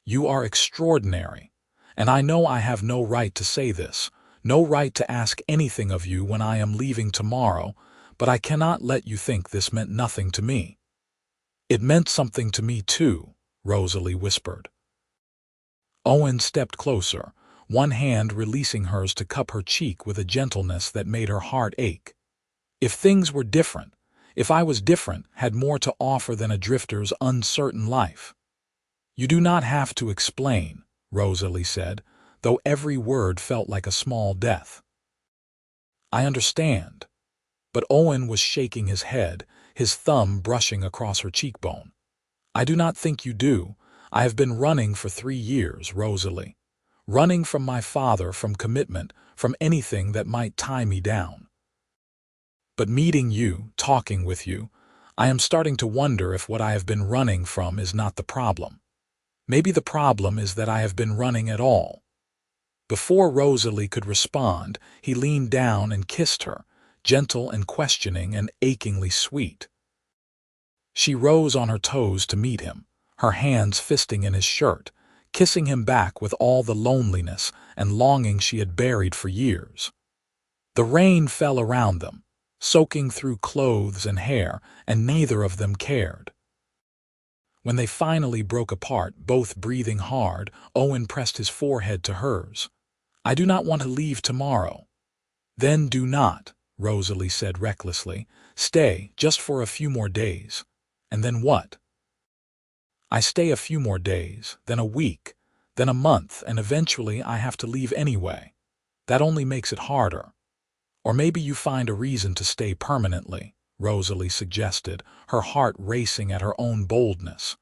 Speaker 1: You are extraordinary, and I know I have no right to say this, no right to ask anything of you when I am leaving tomorrow, but I cannot let you think this meant nothing to me. It meant something to me too, Rosalie whispered. Owen stepped closer, one hand releasing hers to cup her cheek with a gentleness that made her heart ache. If things were different, if I was different, had more to offer than a drifter's uncertain life. You do not have to explain, Rosalie said, though every word felt like a small death. I understand. But Owen was shaking his head, his thumb brushing across her cheekbone. I do not think you do. I have been running for 3 years, Rosalie. Running from my father, from commitment, from anything that might tie me down. But meeting you, talking with you, I am starting to wonder if what I have been running from is not the problem. Maybe the problem is that I have been running at all. Before Rosalie could respond, he leaned down and kissed her, gentle and questioning and achingly sweet. She rose on her toes to meet him, her hands fisting in his shirt, kissing him back with all the loneliness and longing she had buried for years. The rain fell around them, soaking through clothes and hair, and neither of them cared. When they finally broke apart, both breathing hard, Owen pressed his forehead to hers. "I do not want to leave tomorrow." "Then do not," Rosalie said recklessly. "Stay, just for a few more days." "And then what?" "I stay a few more days, then a week, then a month, and eventually I have to leave anyway. That only makes it harder." "Or maybe you find a reason to stay permanently," Rosalie suggested, her heart racing at her own boldness.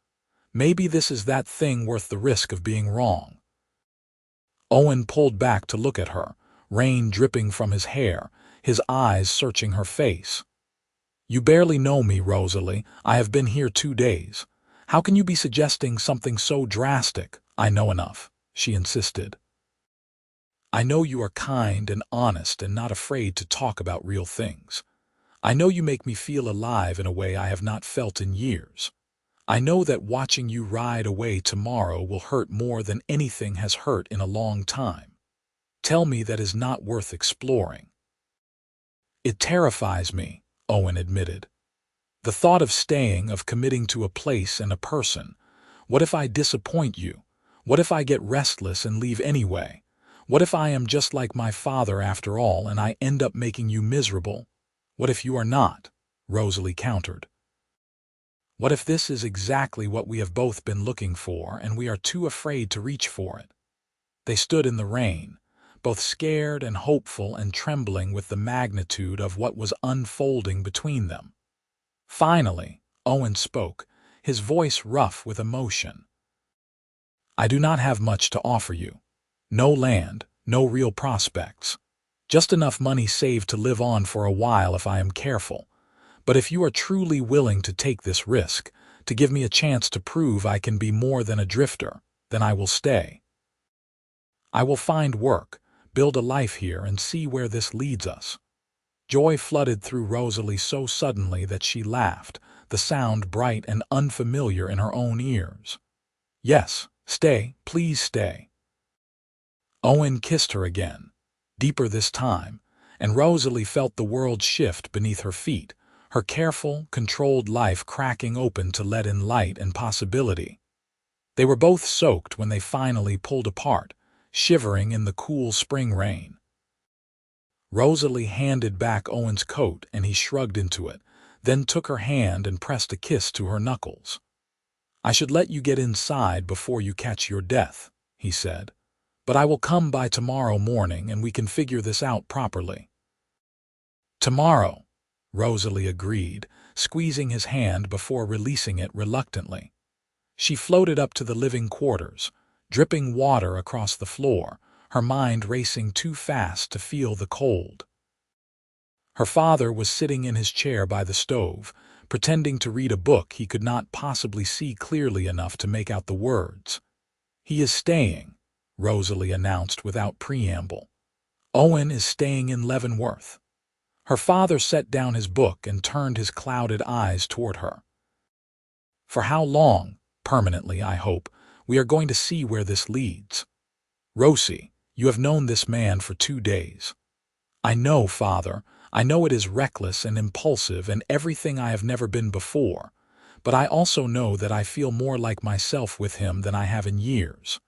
Speaker 1: "Maybe this is that thing worth the risk of being wrong." Owen pulled back to look at her, rain dripping from his hair, his eyes searching her face. "You barely know me, Rosalie. I have been here 2 days. How can you be suggesting something so drastic?" "I know enough," she insisted. "I know you are kind and honest and not afraid to talk about real things. I know you make me feel alive in a way I have not felt in years. I know that watching you ride away tomorrow will hurt more than anything has hurt in a long time. Tell me that is not worth exploring." "It terrifies me," Owen admitted. "The thought of staying, of committing to a place and a person. What if I disappoint you? What if I get restless and leave anyway? What if I am just like my father after all and I end up making you miserable?" "What if you are not?" Rosalie countered. "What if this is exactly what we have both been looking for and we are too afraid to reach for it?" They stood in the rain, both scared and hopeful and trembling with the magnitude of what was unfolding between them. Finally, Owen spoke, his voice rough with emotion. "I do not have much to offer you. No land, no real prospects. Just enough money saved to live on for a while if I am careful. But if you are truly willing to take this risk, to give me a chance to prove I can be more than a drifter, then I will stay. I will find work, build a life here, and see where this leads us." Joy flooded through Rosalie so suddenly that she laughed, the sound bright and unfamiliar in her own ears. "Yes, stay, please stay." Owen kissed her again, deeper this time, and Rosalie felt the world shift beneath her feet, her careful, controlled life cracking open to let in light and possibility. They were both soaked when they finally pulled apart, shivering in the cool spring rain. Rosalie handed back Owen's coat and he shrugged into it, then took her hand and pressed a kiss to her knuckles. "I should let you get inside before you catch your death," he said. "But I will come by tomorrow morning and we can figure this out properly." "Tomorrow," Rosalie agreed, squeezing his hand before releasing it reluctantly. She floated up to the living quarters, dripping water across the floor, her mind racing too fast to feel the cold. Her father was sitting in his chair by the stove, pretending to read a book he could not possibly see clearly enough to make out the words. "He is staying," Rosalie announced without preamble. "Owen is staying in Leavenworth." Her father set down his book and turned his clouded eyes toward her. "For how long? Permanently, I hope. We are going to see where this leads. Rosie, you have known this man for 2 days. I know, father, I know it is reckless and impulsive and everything I have never been before, but I also know that I feel more like myself with him than I have in years.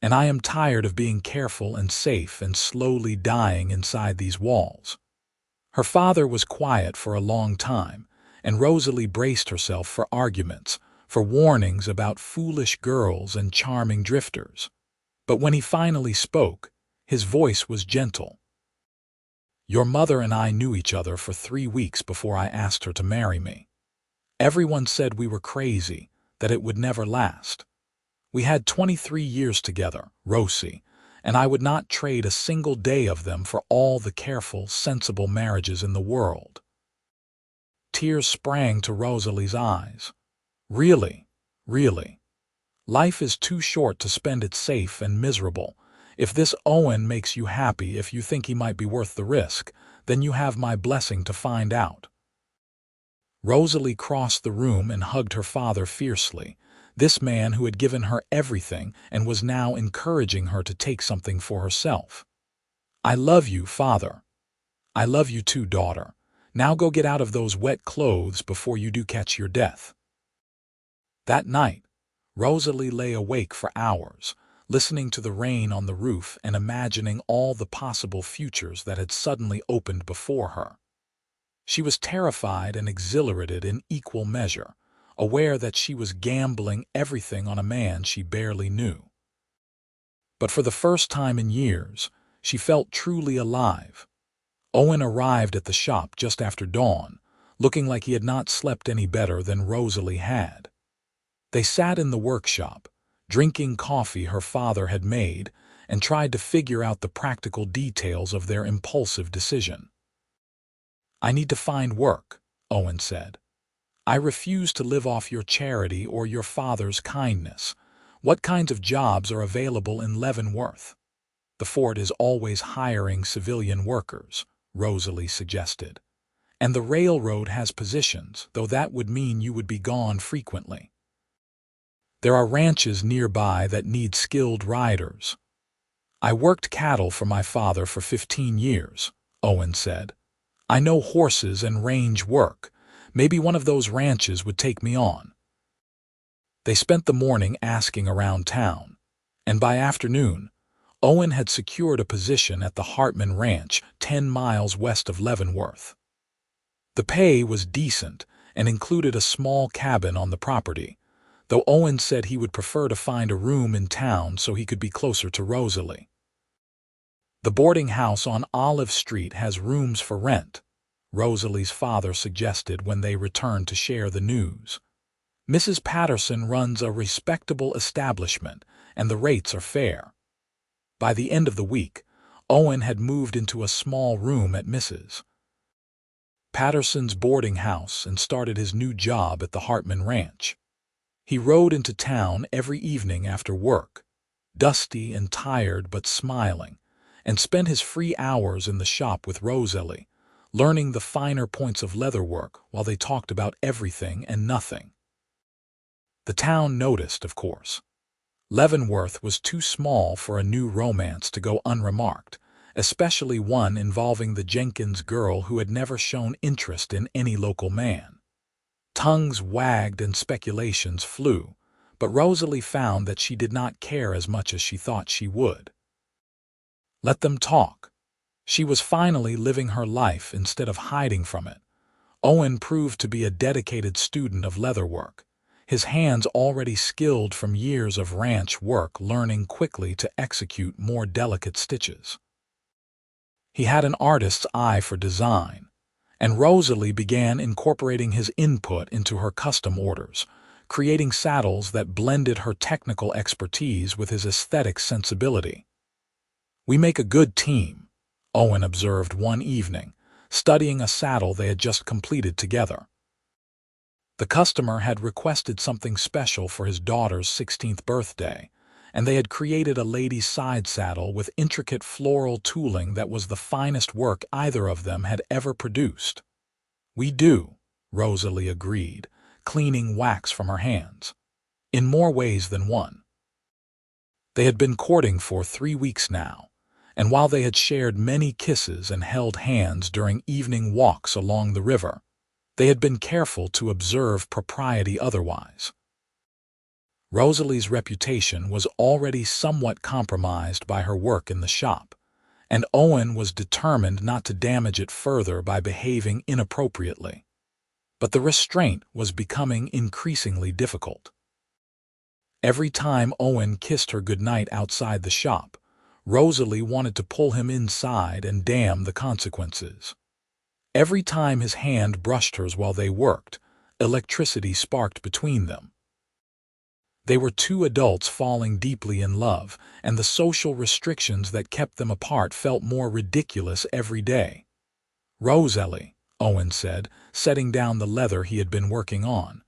Speaker 1: And I am tired of being careful and safe and slowly dying inside these walls." Her father was quiet for a long time, and Rosalie braced herself for arguments, for warnings about foolish girls and charming drifters. But when he finally spoke, his voice was gentle. "Your mother and I knew each other for 3 weeks before I asked her to marry me. Everyone said we were crazy, that it would never last. We had 23 years together, Rosie, and I would not trade a single day of them for all the careful, sensible marriages in the world." Tears sprang to Rosalie's eyes. "Really, really. Life is too short to spend it safe and miserable. If this Owen makes you happy, if you think he might be worth the risk, then you have my blessing to find out." Rosalie crossed the room and hugged her father fiercely, This man who had given her everything and was now encouraging her to take something for herself. "I love you, father." "I love you too, daughter. Now go get out of those wet clothes before you do catch your death." That night, Rosalie lay awake for hours, listening to the rain on the roof and imagining all the possible futures that had suddenly opened before her. She was terrified and exhilarated in equal measure, aware that she was gambling everything on a man she barely knew. But for the first time in years, she felt truly alive. Owen arrived at the shop just after dawn, looking like he had not slept any better than Rosalie had. They sat in the workshop, drinking coffee her father had made, and tried to figure out the practical details of their impulsive decision. "I need to find work," Owen said. "I refuse to live off your charity or your father's kindness. What kinds of jobs are available in Leavenworth?" "The fort is always hiring civilian workers," Rosalie suggested. "And the railroad has positions, though that would mean you would be gone frequently. There are ranches nearby that need skilled riders." "I worked cattle for my father for 15 years, Owen said. "I know horses and range work. Maybe one of those ranches would take me on." They spent the morning asking around town, and by afternoon, Owen had secured a position at the Hartman Ranch, 10 miles west of Leavenworth. The pay was decent and included a small cabin on the property, though Owen said he would prefer to find a room in town so he could be closer to Rosalie. "The boarding house on Olive Street has rooms for rent," Rosalie's father suggested when they returned to share the news. "Mrs. Patterson runs a respectable establishment, and the rates are fair." By the end of the week, Owen had moved into a small room at Mrs. Patterson's boarding house and started his new job at the Hartman Ranch. He rode into town every evening after work, dusty and tired but smiling, and spent his free hours in the shop with Rosalie, learning the finer points of leatherwork while they talked about everything and nothing. The town noticed, of course. Leavenworth was too small for a new romance to go unremarked, especially one involving the Jenkins girl who had never shown interest in any local man. Tongues wagged and speculations flew, but Rosalie found that she did not care as much as she thought she would. Let them talk. She was finally living her life instead of hiding from it. Owen proved to be a dedicated student of leatherwork, his hands already skilled from years of ranch work, learning quickly to execute more delicate stitches. He had an artist's eye for design, and Rosalie began incorporating his input into her custom orders, creating saddles that blended her technical expertise with his aesthetic sensibility. "We make a good team," Owen observed one evening, studying a saddle they had just completed together. The customer had requested something special for his daughter's 16th birthday, and they had created a lady's side saddle with intricate floral tooling that was the finest work either of them had ever produced. "We do," Rosalie agreed, cleaning wax from her hands. "In more ways than one." They had been courting for 3 weeks now, and while they had shared many kisses and held hands during evening walks along the river, they had been careful to observe propriety otherwise. Rosalie's reputation was already somewhat compromised by her work in the shop, and Owen was determined not to damage it further by behaving inappropriately. But the restraint was becoming increasingly difficult. Every time Owen kissed her goodnight outside the shop, Rosalie wanted to pull him inside and damn the consequences. Every time his hand brushed hers while they worked, electricity sparked between them. They were two adults falling deeply in love, and the social restrictions that kept them apart felt more ridiculous every day. "Rosalie," Owen said, setting down the leather he had been working on,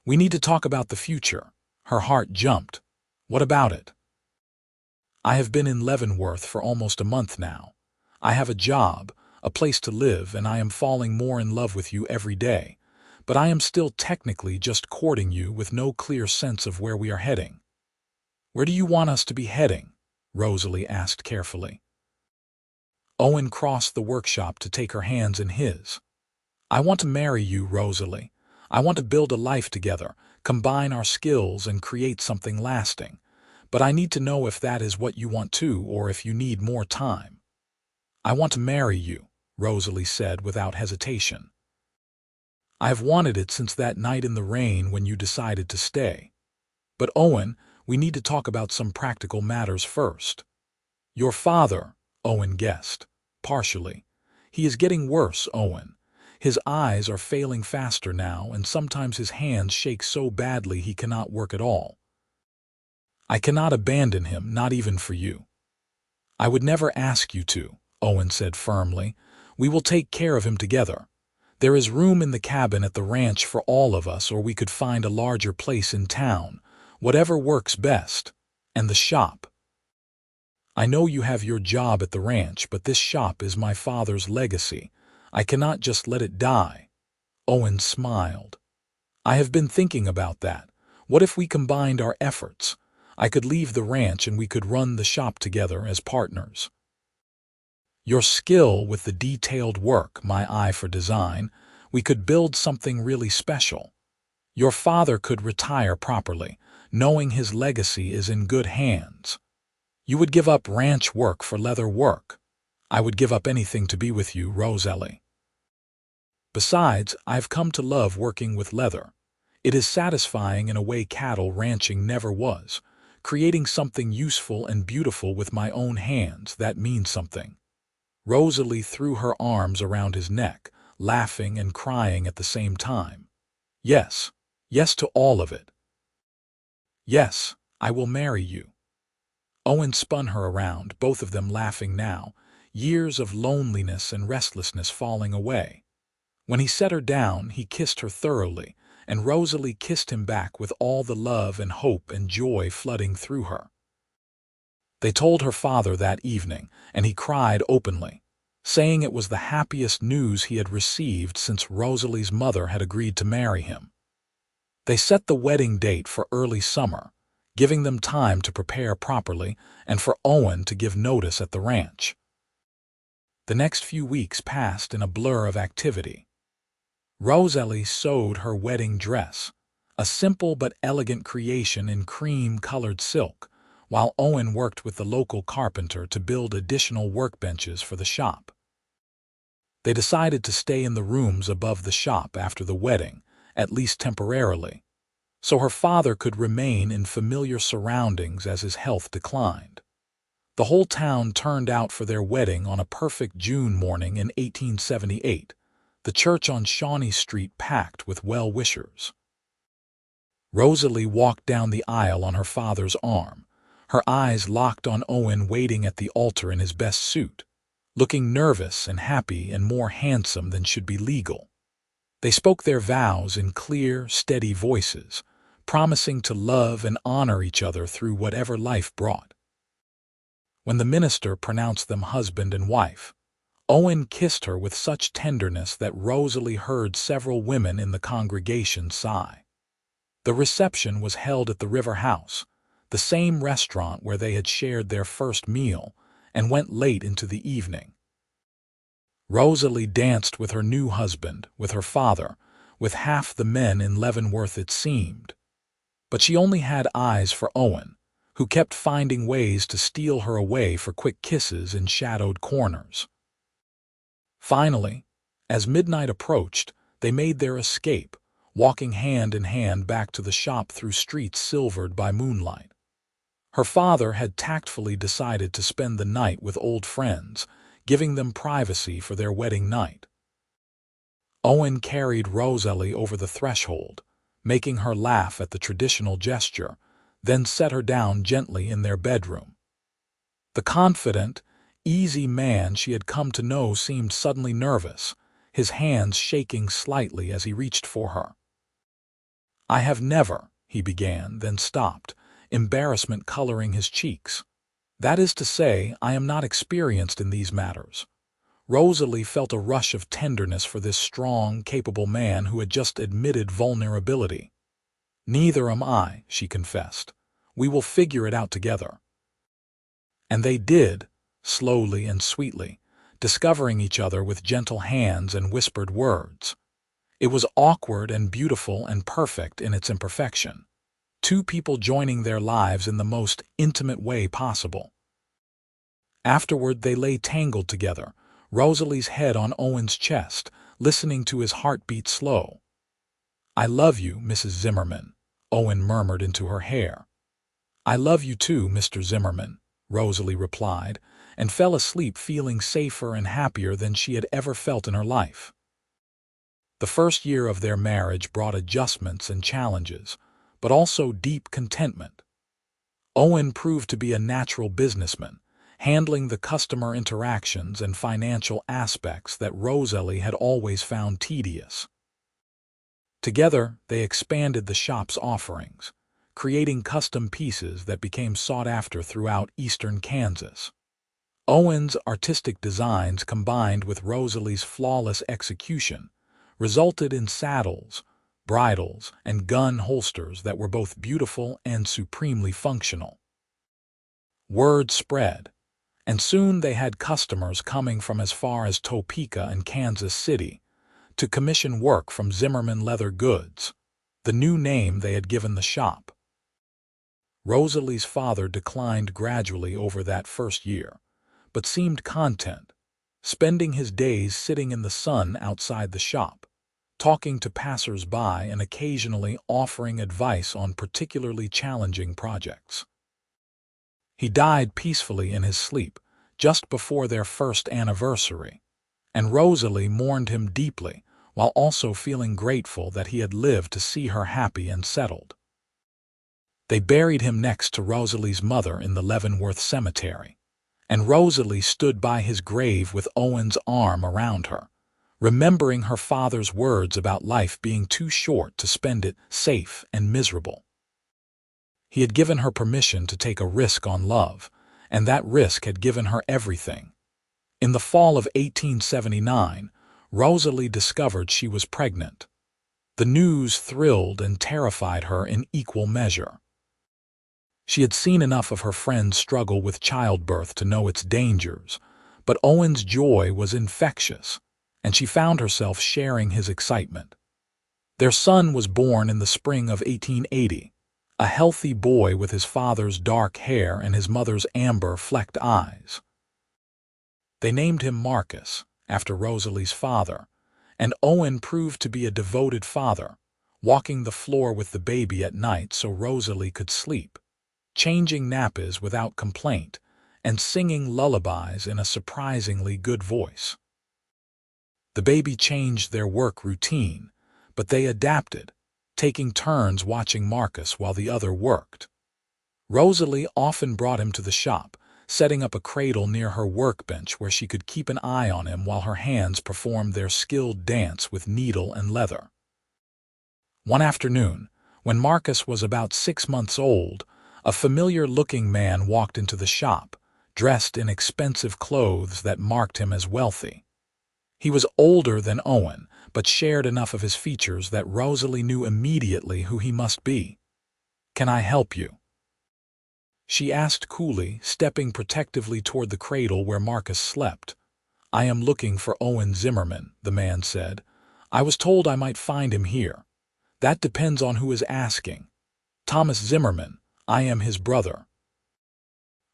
Speaker 1: "we need to talk about the future." Her heart jumped. "What about it?" "I have been in Leavenworth for almost a month now. I have a job, a place to live, and I am falling more in love with you every day. but I am still technically just courting you with no clear sense of where we are heading." "Where do you want us to be heading?" Rosalie asked carefully. Owen crossed the workshop to take her hands in his. "I want to marry you, Rosalie. I want to build a life together, combine our skills, and create something lasting. But I need to know if that is what you want too, or if you need more time." "I want to marry you," Rosalie said without hesitation. "I have wanted it since that night in the rain when you decided to stay. But Owen, we need to talk about some practical matters first." "Your father," Owen guessed, partially. "He is getting worse, Owen. His eyes are failing faster now, and sometimes his hands shake so badly he cannot work at all. I cannot abandon him, not even for you." "I would never ask you to," Owen said firmly. "We will take care of him together. There is room in the cabin at the ranch for all of us, or we could find a larger place in town, whatever works best. And the shop. I know you have your job at the ranch, but this shop is my father's legacy. I cannot just let it die." Owen smiled. "I have been thinking about that. What if we combined our efforts? I could leave the ranch and we could run the shop together as partners. Your skill with the detailed work, my eye for design, we could build something really special. Your father could retire properly, knowing his legacy is in good hands. You would give up ranch work for leather work. I would give up anything to be with you, Rosalie. Besides, I've come to love working with leather. It is satisfying in a way cattle ranching never was. Creating something useful and beautiful with my own hands, that means something." Rosalie threw her arms around his neck, laughing and crying at the same time. "Yes, yes to all of it. Yes, I will marry you." Owen spun her around, both of them laughing now, years of loneliness and restlessness falling away. When he set her down, he kissed her thoroughly, and Rosalie kissed him back with all the love and hope and joy flooding through her. They told her father that evening, and he cried openly, saying it was the happiest news he had received since Rosalie's mother had agreed to marry him. They set the wedding date for early summer, giving them time to prepare properly and for Owen to give notice at the ranch. The next few weeks passed in a blur of activity. Rosalie sewed her wedding dress, a simple but elegant creation in cream-colored silk, while Owen worked with the local carpenter to build additional workbenches for the shop. They decided to stay in the rooms above the shop after the wedding, at least temporarily, so her father could remain in familiar surroundings as his health declined. The whole town turned out for their wedding on a perfect June morning in 1878, the church on Shawnee Street packed with well-wishers. Rosalie walked down the aisle on her father's arm, her eyes locked on Owen waiting at the altar in his best suit, looking nervous and happy and more handsome than should be legal. They spoke their vows in clear, steady voices, promising to love and honor each other through whatever life brought. When the minister pronounced them husband and wife, Owen kissed her with such tenderness that Rosalie heard several women in the congregation sigh. The reception was held at the River House, the same restaurant where they had shared their first meal, and went late into the evening. Rosalie danced with her new husband, with her father, with half the men in Leavenworth it seemed. But she only had eyes for Owen, who kept finding ways to steal her away for quick kisses in shadowed corners. Finally, as midnight approached, they made their escape, walking hand in hand back to the shop through streets silvered by moonlight. Her father had tactfully decided to spend the night with old friends, giving them privacy for their wedding night. Owen carried Rosalie over the threshold, making her laugh at the traditional gesture, then set her down gently in their bedroom. The confident, easy man she had come to know seemed suddenly nervous, his hands shaking slightly as he reached for her. "I have never," he began, then stopped, embarrassment coloring his cheeks. "That is to say, I am not experienced in these matters. Rosalie felt a rush of tenderness for this strong, capable man who had just admitted vulnerability. "Neither am I," she confessed. "We will figure it out together." And they did, slowly and sweetly, discovering each other with gentle hands and whispered words. It was awkward and beautiful and perfect in its imperfection. Two people joining their lives in the most intimate way possible. Afterward, they lay tangled together, Rosalie's head on Owen's chest, listening to his heartbeat slow. "I love you, Mrs. Zimmerman," Owen murmured into her hair. "I love you too, Mr. Zimmerman," Rosalie replied, and fell asleep feeling safer and happier than she had ever felt in her life. The first year of their marriage brought adjustments and challenges, but also deep contentment. Owen proved to be a natural businessman, handling the customer interactions and financial aspects that Rosalie had always found tedious. Together, they expanded the shop's offerings, creating custom pieces that became sought after throughout eastern Kansas. Owen's artistic designs combined with Rosalie's flawless execution resulted in saddles, bridles, and gun holsters that were both beautiful and supremely functional. Word spread, and soon they had customers coming from as far as Topeka and Kansas City to commission work from Zimmerman Leather Goods, the new name they had given the shop. Rosalie's father declined gradually over that first year, but seemed content, spending his days sitting in the sun outside the shop, talking to passers-by and occasionally offering advice on particularly challenging projects. He died peacefully in his sleep just before their first anniversary, and Rosalie mourned him deeply while also feeling grateful that he had lived to see her happy and settled. They buried him next to Rosalie's mother in the Leavenworth cemetery, and Rosalie stood by his grave with Owen's arm around her, remembering her father's words about life being too short to spend it safe and miserable. He had given her permission to take a risk on love, and that risk had given her everything. In the fall of 1879, Rosalie discovered she was pregnant. The news thrilled and terrified her in equal measure. She had seen enough of her friends struggle with childbirth to know its dangers, but Owen's joy was infectious, and she found herself sharing his excitement. Their son was born in the spring of 1880, a healthy boy with his father's dark hair and his mother's amber-flecked eyes. They named him Marcus, after Rosalie's father, and Owen proved to be a devoted father, walking the floor with the baby at night so Rosalie could sleep, changing nappies without complaint, and singing lullabies in a surprisingly good voice. The baby changed their work routine, but they adapted, taking turns watching Marcus while the other worked. Rosalie often brought him to the shop, setting up a cradle near her workbench where she could keep an eye on him while her hands performed their skilled dance with needle and leather. One afternoon, when Marcus was about 6 months old, a familiar-looking man walked into the shop, dressed in expensive clothes that marked him as wealthy. He was older than Owen, but shared enough of his features that Rosalie knew immediately who he must be. "Can I help you?" she asked coolly, stepping protectively toward the cradle where Marcus slept. "I am looking for Owen Zimmerman," the man said. "I was told I might find him here. That depends on who is asking. Thomas Zimmerman. I am his brother."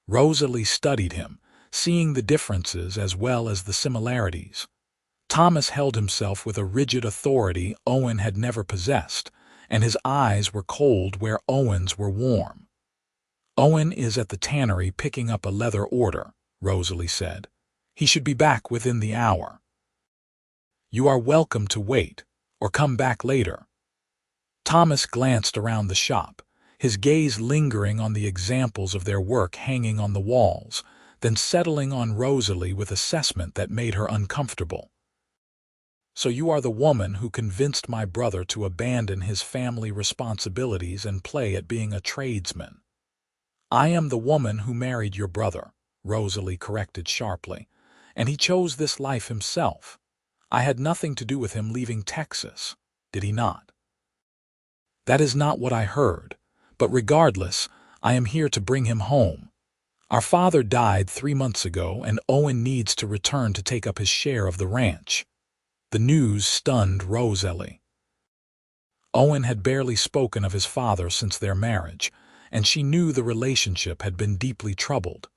Speaker 1: Rosalie studied him, seeing the differences as well as the similarities. Thomas held himself with a rigid authority Owen had never possessed, and his eyes were cold where Owen's were warm. "Owen is at the tannery picking up a leather order," Rosalie said. "He should be back within the hour. You are welcome to wait, or come back later." Thomas glanced around the shop, his gaze lingering on the examples of their work hanging on the walls, then settling on Rosalie with assessment that made her uncomfortable. "So you are the woman who convinced my brother to abandon his family responsibilities and play at being a tradesman." "I am the woman who married your brother," Rosalie corrected sharply, and he chose this life himself. I had nothing to do with him leaving Texas, did he not? That is not what I heard, but regardless, I am here to bring him home. Our father died 3 months ago, and Owen needs to return to take up his share of the ranch. The news stunned Rosalie. Owen had barely spoken of his father since their marriage, and she knew the relationship had been deeply troubled.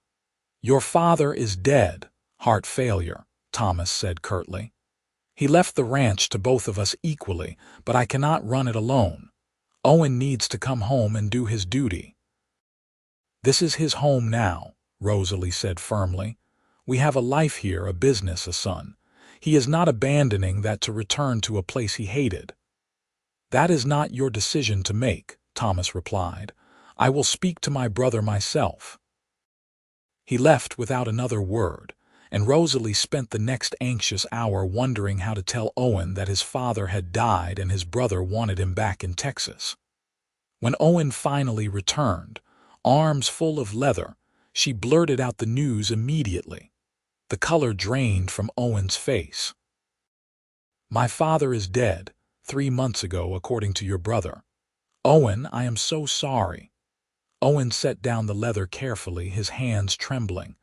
Speaker 1: "Your father is dead, heart failure," Thomas said curtly. "He left the ranch to both of us equally, but I cannot run it alone. Owen needs to come home and do his duty." "This is his home now," Rosalie said firmly. "We have a life here, a business, a son. He is not abandoning that to return to a place he hated." "That is not your decision to make," Thomas replied. "I will speak to my brother myself." He left without another word, and Rosalie spent the next anxious hour wondering how to tell Owen that his father had died and his brother wanted him back in Texas. When Owen finally returned, arms full of leather, she blurted out the news immediately. The color drained from Owen's face. "My father is dead, 3 months ago, according to your brother. Owen, I am so sorry." Owen set down the leather carefully, his hands trembling.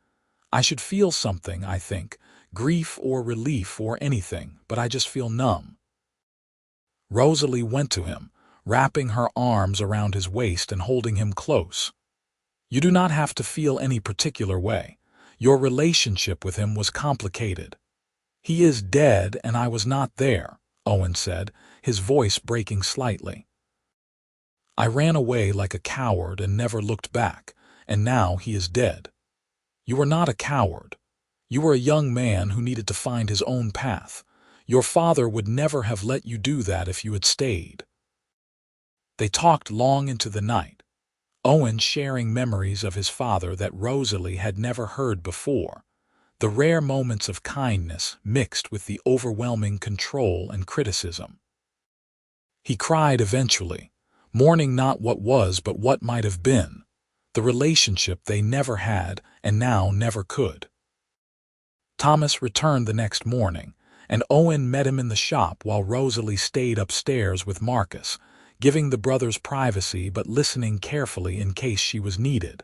Speaker 1: "I should feel something, I think, grief or relief or anything, but I just feel numb." Rosalie went to him, wrapping her arms around his waist and holding him close. "You do not have to feel any particular way. Your relationship with him was complicated." "He is dead and I was not there," Owen said, his voice breaking slightly. "I ran away like a coward and never looked back, and now he is dead." "You were not a coward. You were a young man who needed to find his own path. Your father would never have let you do that if you had stayed." They talked long into the night, Owen sharing memories of his father that Rosalie had never heard before, the rare moments of kindness mixed with the overwhelming control and criticism. He cried eventually, mourning not what was but what might have been, the relationship they never had and now never could. Thomas returned the next morning, and Owen met him in the shop while Rosalie stayed upstairs with Marcus, giving the brothers privacy but listening carefully in case she was needed.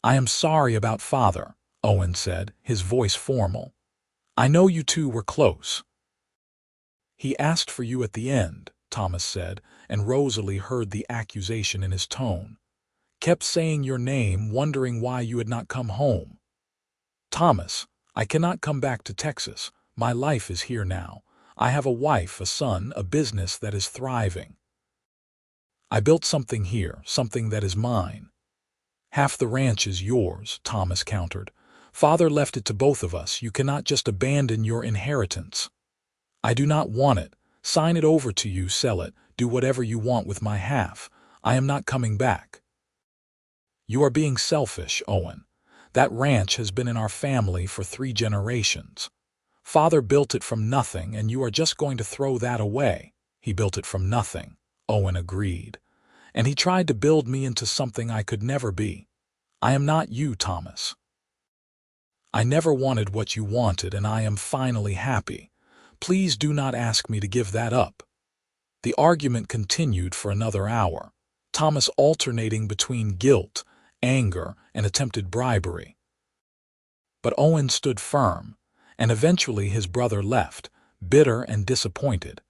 Speaker 1: "I am sorry about father," Owen said, his voice formal. "I know you two were close." "He asked for you at the end," Thomas said, and Rosalie heard the accusation in his tone. "Kept saying your name, wondering why you had not come home." "Thomas, I cannot come back to Texas. My life is here now. I have a wife, a son, a business that is thriving. I built something here, something that is mine." "Half the ranch is yours," Thomas countered. "Father left it to both of us. You cannot just abandon your inheritance." "I do not want it. Sign it over to you, sell it, do whatever you want with my half. I am not coming back." "You are being selfish, Owen. That ranch has been in our family for 3 generations. Father built it from nothing, and you are just going to throw that away." "He built it from nothing," Owen agreed. "And he tried to build me into something I could never be. I am not you, Thomas. I never wanted what you wanted, and I am finally happy. Please do not ask me to give that up." The argument continued for another hour, Thomas alternating between guilt, anger, and attempted bribery. But Owen stood firm, and eventually his brother left, bitter and disappointed,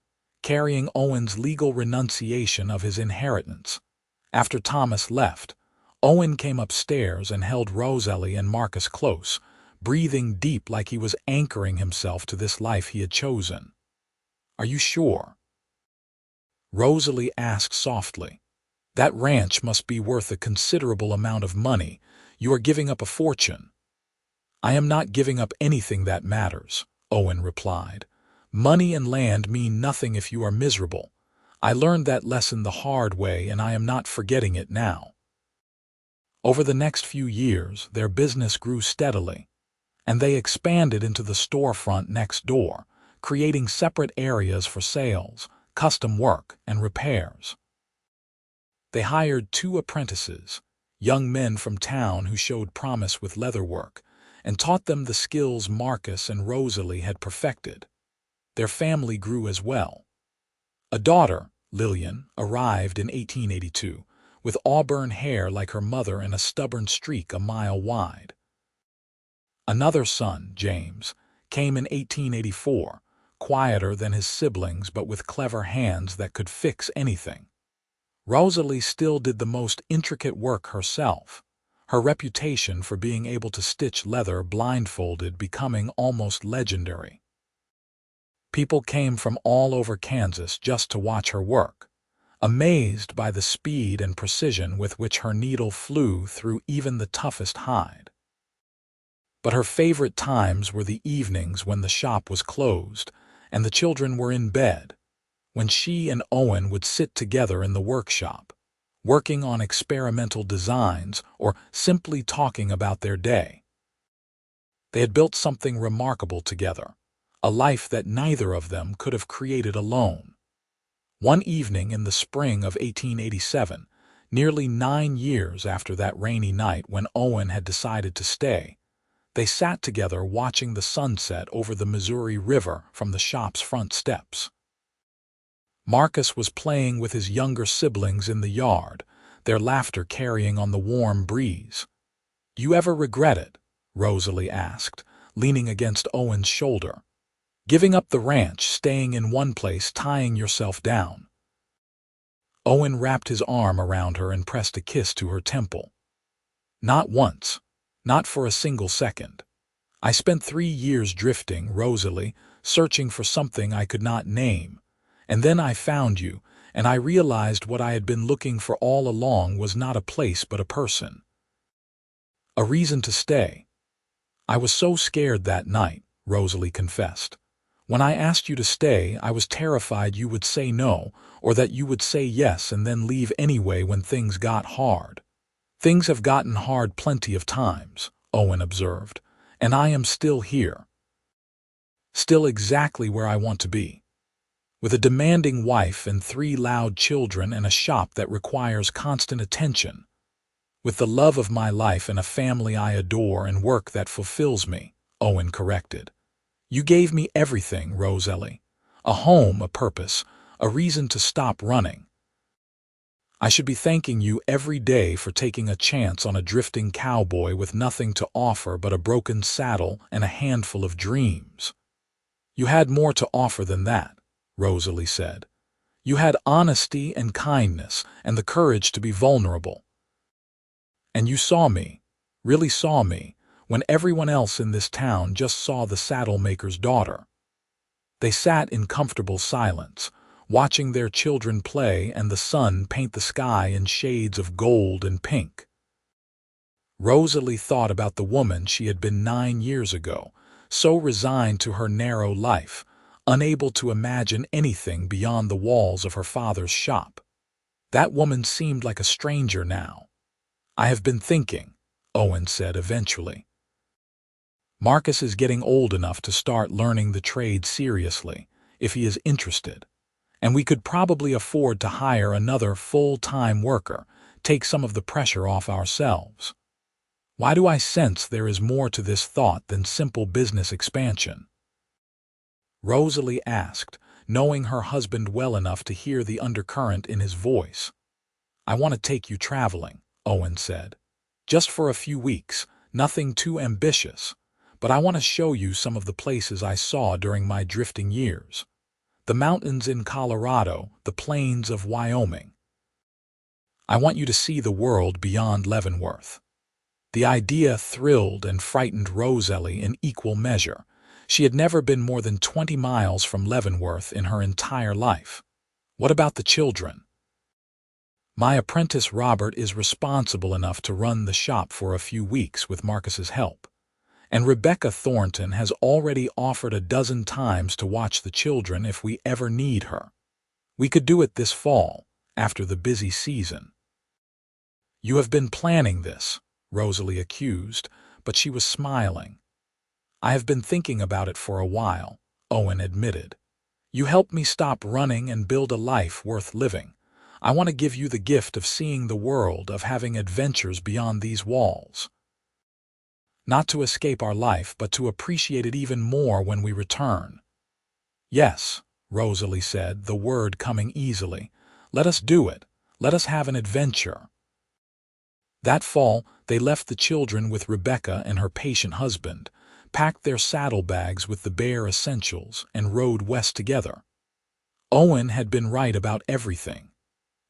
Speaker 1: carrying Owen's legal renunciation of his inheritance. After Thomas left, Owen came upstairs and held Rosalie and Marcus close, breathing deep like he was anchoring himself to this life he had chosen. "Are you sure?" Rosalie asked softly. "That ranch must be worth a considerable amount of money. You are giving up a fortune." "I am not giving up anything that matters," Owen replied. "Money and land mean nothing if you are miserable. I learned that lesson the hard way, and I am not forgetting it now." Over the next few years, their business grew steadily, and they expanded into the storefront next door, creating separate areas for sales, custom work, and repairs. They hired 2 apprentices, young men from town who showed promise with leatherwork, and taught them the skills Marcus and Rosalie had perfected. Their family grew as well. A daughter, Lillian, arrived in 1882, with auburn hair like her mother and a stubborn streak a mile wide. Another son, James, came in 1884, quieter than his siblings but with clever hands that could fix anything. Rosalie still did the most intricate work herself, her reputation for being able to stitch leather blindfolded becoming almost legendary. People came from all over Kansas just to watch her work, amazed by the speed and precision with which her needle flew through even the toughest hide. But her favorite times were the evenings when the shop was closed and the children were in bed, when she and Owen would sit together in the workshop, working on experimental designs or simply talking about their day. They had built something remarkable together, a life that neither of them could have created alone. One evening in the spring of 1887, nearly 9 years after that rainy night when Owen had decided to stay, they sat together watching the sunset over the Missouri River from the shop's front steps. Marcus was playing with his younger siblings in the yard, their laughter carrying on the warm breeze. "You ever regret it?" Rosalie asked, leaning against Owen's shoulder. "Giving up the ranch, staying in one place, tying yourself down?" Owen wrapped his arm around her and pressed a kiss to her temple. "Not once. Not for a single second. I spent 3 years drifting, Rosalie, searching for something I could not name. And then I found you, and I realized what I had been looking for all along was not a place but a person. A reason to stay. I was so scared that night," Rosalie confessed. "When I asked you to stay, I was terrified you would say no, or that you would say yes and then leave anyway when things got hard." "Things have gotten hard plenty of times," Owen observed, "and I am still here. Still exactly where I want to be. With a demanding wife and 3 loud children and a shop that requires constant attention. With the love of my life and a family I adore and work that fulfills me," Owen corrected. "You gave me everything, Rosalie. A home, a purpose, a reason to stop running. I should be thanking you every day for taking a chance on a drifting cowboy with nothing to offer but a broken saddle and a handful of dreams." "You had more to offer than that," Rosalie said. "You had honesty and kindness and the courage to be vulnerable. And you saw me, really saw me, when everyone else in this town just saw the Saddlemaker's daughter." They sat in comfortable silence, watching their children play and the sun paint the sky in shades of gold and pink. Rosalie thought about the woman she had been 9 years ago, so resigned to her narrow life, unable to imagine anything beyond the walls of her father's shop. That woman seemed like a stranger now. "I have been thinking," Owen said eventually. "Marcus is getting old enough to start learning the trade seriously, if he is interested. And we could probably afford to hire another full-time worker, take some of the pressure off ourselves. Why do I sense there is more to this thought than simple business expansion?" Rosalie asked, knowing her husband well enough to hear the undercurrent in his voice. "I want to take you traveling," Owen said. "Just for a few weeks, nothing too ambitious, but I want to show you some of the places I saw during my drifting years. The mountains in Colorado, the plains of Wyoming. I want you to see the world beyond Leavenworth." The idea thrilled and frightened Rosalie in equal measure. She had never been more than 20 miles from Leavenworth in her entire life. "What about the children?" "My apprentice Robert is responsible enough to run the shop for a few weeks with Marcus's help. And Rebecca Thornton has already offered a dozen times to watch the children if we ever need her. We could do it this fall, after the busy season." "You have been planning this," Rosalie accused, but she was smiling. "I have been thinking about it for a while," Owen admitted. "You helped me stop running and build a life worth living. I want to give you the gift of seeing the world, of having adventures beyond these walls." not to escape our life, but to appreciate it even more when we return." "Yes," Rosalie said, the word coming easily. "Let us do it. Let us have an adventure." That fall, they left the children with Rebecca and her patient husband, packed their saddlebags with the bare essentials, and rode west together. Owen had been right about everything.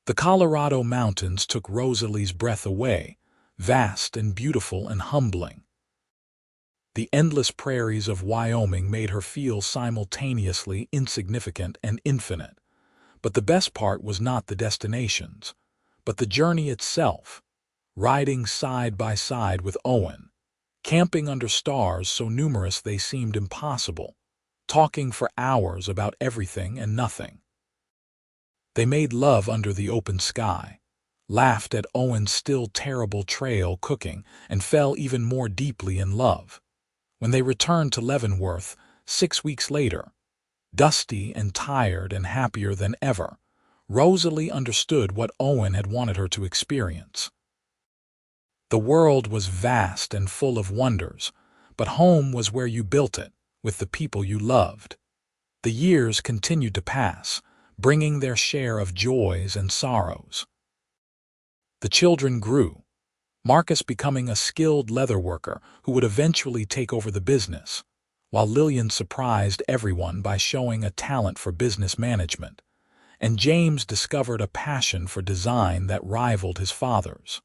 Speaker 1: The Colorado mountains took Rosalie's breath away, vast and beautiful and humbling. The endless prairies of Wyoming made her feel simultaneously insignificant and infinite. But the best part was not the destinations, but the journey itself, riding side by side with Owen, camping under stars so numerous they seemed impossible, talking for hours about everything and nothing. They made love under the open sky, laughed at Owen's still terrible trail cooking, and fell even more deeply in love. When they returned to Leavenworth 6 weeks later, dusty and tired and happier than ever, Rosalie understood what Owen had wanted her to experience. The world was vast and full of wonders, but home was where you built it, with the people you loved. The years continued to pass, bringing their share of joys and sorrows. The children grew, Marcus becoming a skilled leather worker who would eventually take over the business, while Lillian surprised everyone by showing a talent for business management, and James discovered a passion for design that rivaled his father's.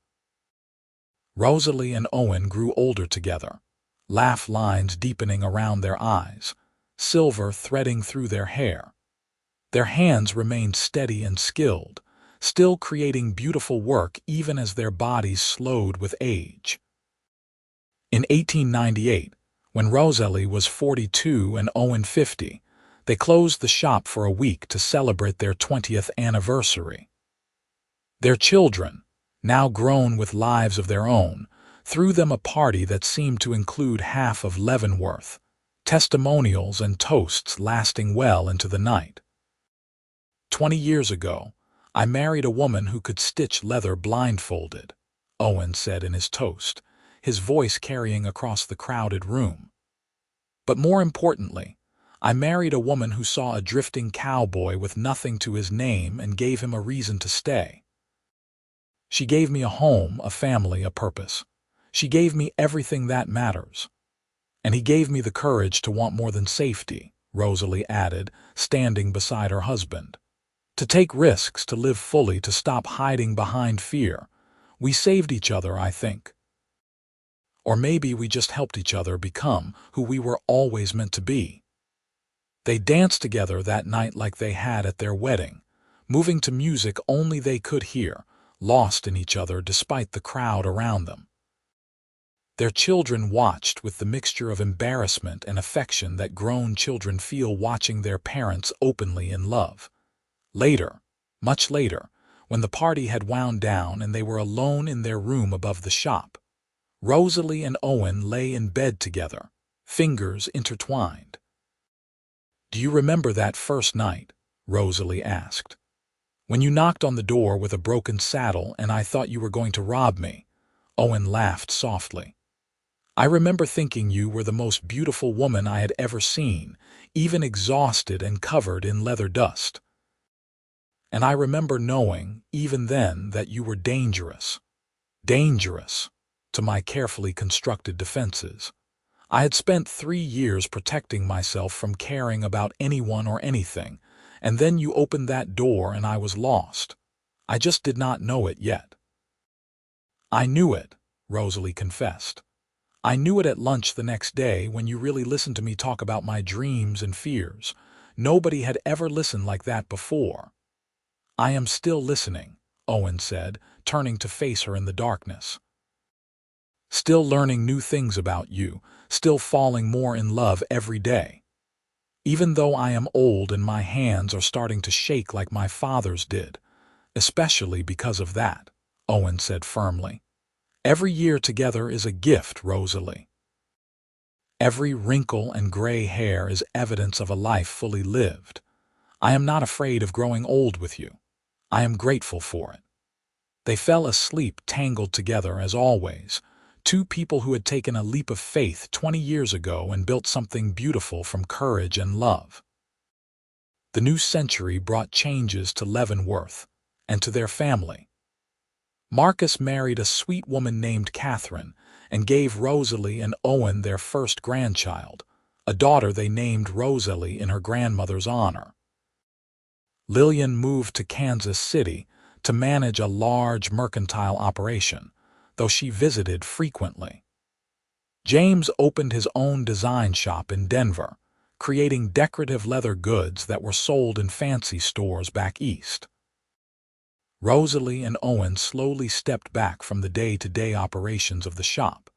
Speaker 1: Rosalie and Owen grew older together, laugh lines deepening around their eyes, silver threading through their hair. Their hands remained steady and skilled, still creating beautiful work even as their bodies slowed with age. In 1898, when Rosalie was 42 and Owen 50, they closed the shop for a week to celebrate their 20th anniversary. Their children, now grown with lives of their own, threw them a party that seemed to include half of Leavenworth, testimonials and toasts lasting well into the night. 20 years ago, I married a woman who could stitch leather blindfolded, Owen said in his toast, his voice carrying across the crowded room. But more importantly, I married a woman who saw a drifting cowboy with nothing to his name and gave him a reason to stay. She gave me a home, a family, a purpose. She gave me everything that matters. And he gave me the courage to want more than safety, Rosalie added, standing beside her husband. To take risks, to live fully, to stop hiding behind fear. We saved each other, I think. Or maybe we just helped each other become who we were always meant to be. They danced together that night like they had at their wedding, moving to music only they could hear, lost in each other despite the crowd around them. Their children watched with the mixture of embarrassment and affection that grown children feel watching their parents openly in love. Later, much later, when the party had wound down and they were alone in their room above the shop, Rosalie and Owen lay in bed together, fingers intertwined. "Do you remember that first night?" Rosalie asked. "When you knocked on the door with a broken saddle and I thought you were going to rob me?" Owen laughed softly. "I remember thinking you were the most beautiful woman I had ever seen, even exhausted and covered in leather dust. And I remember knowing, even then, that you were dangerous. Dangerous to my carefully constructed defenses. I had spent 3 years protecting myself from caring about anyone or anything, and then you opened that door and I was lost. I just did not know it yet." "I knew it," Rosalie confessed. "I knew it at lunch the next day when you really listened to me talk about my dreams and fears. Nobody had ever listened like that before." "I am still listening," Owen said, turning to face her in the darkness. "Still learning new things about you, still falling more in love every day. Even though I am old and my hands are starting to shake like my father's did, especially because of that," Owen said firmly. "Every year together is a gift, Rosalie. Every wrinkle and gray hair is evidence of a life fully lived. I am not afraid of growing old with you. I am grateful for it." They fell asleep tangled together as always, Two people who had taken a leap of faith 20 years ago and built something beautiful from courage and love. The new century brought changes to Leavenworth and to their family. Marcus married a sweet woman named Catherine and gave Rosalie and Owen their first grandchild, a daughter they named Rosalie in her grandmother's honor. Lillian moved to Kansas City to manage a large mercantile operation, though she visited frequently. James opened his own design shop in Denver, creating decorative leather goods that were sold in fancy stores back east. Rosalie and Owen slowly stepped back from the day-to-day operations of the shop,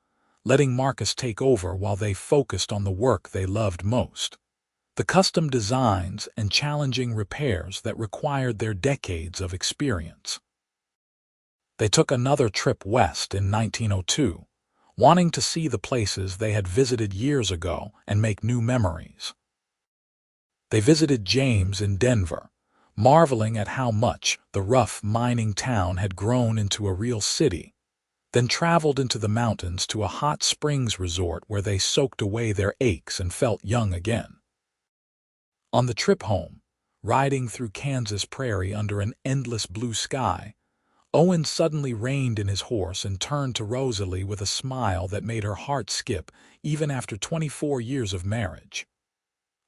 Speaker 1: letting Marcus take over while they focused on the work they loved most, the custom designs and challenging repairs that required their decades of experience. They took another trip west in 1902, wanting to see the places they had visited years ago and make new memories. They visited James in Denver, marveling at how much the rough mining town had grown into a real city, then traveled into the mountains to a hot springs resort where they soaked away their aches and felt young again. On the trip home, riding through Kansas prairie under an endless blue sky, Owen suddenly reined in his horse and turned to Rosalie with a smile that made her heart skip even after 24 years of marriage.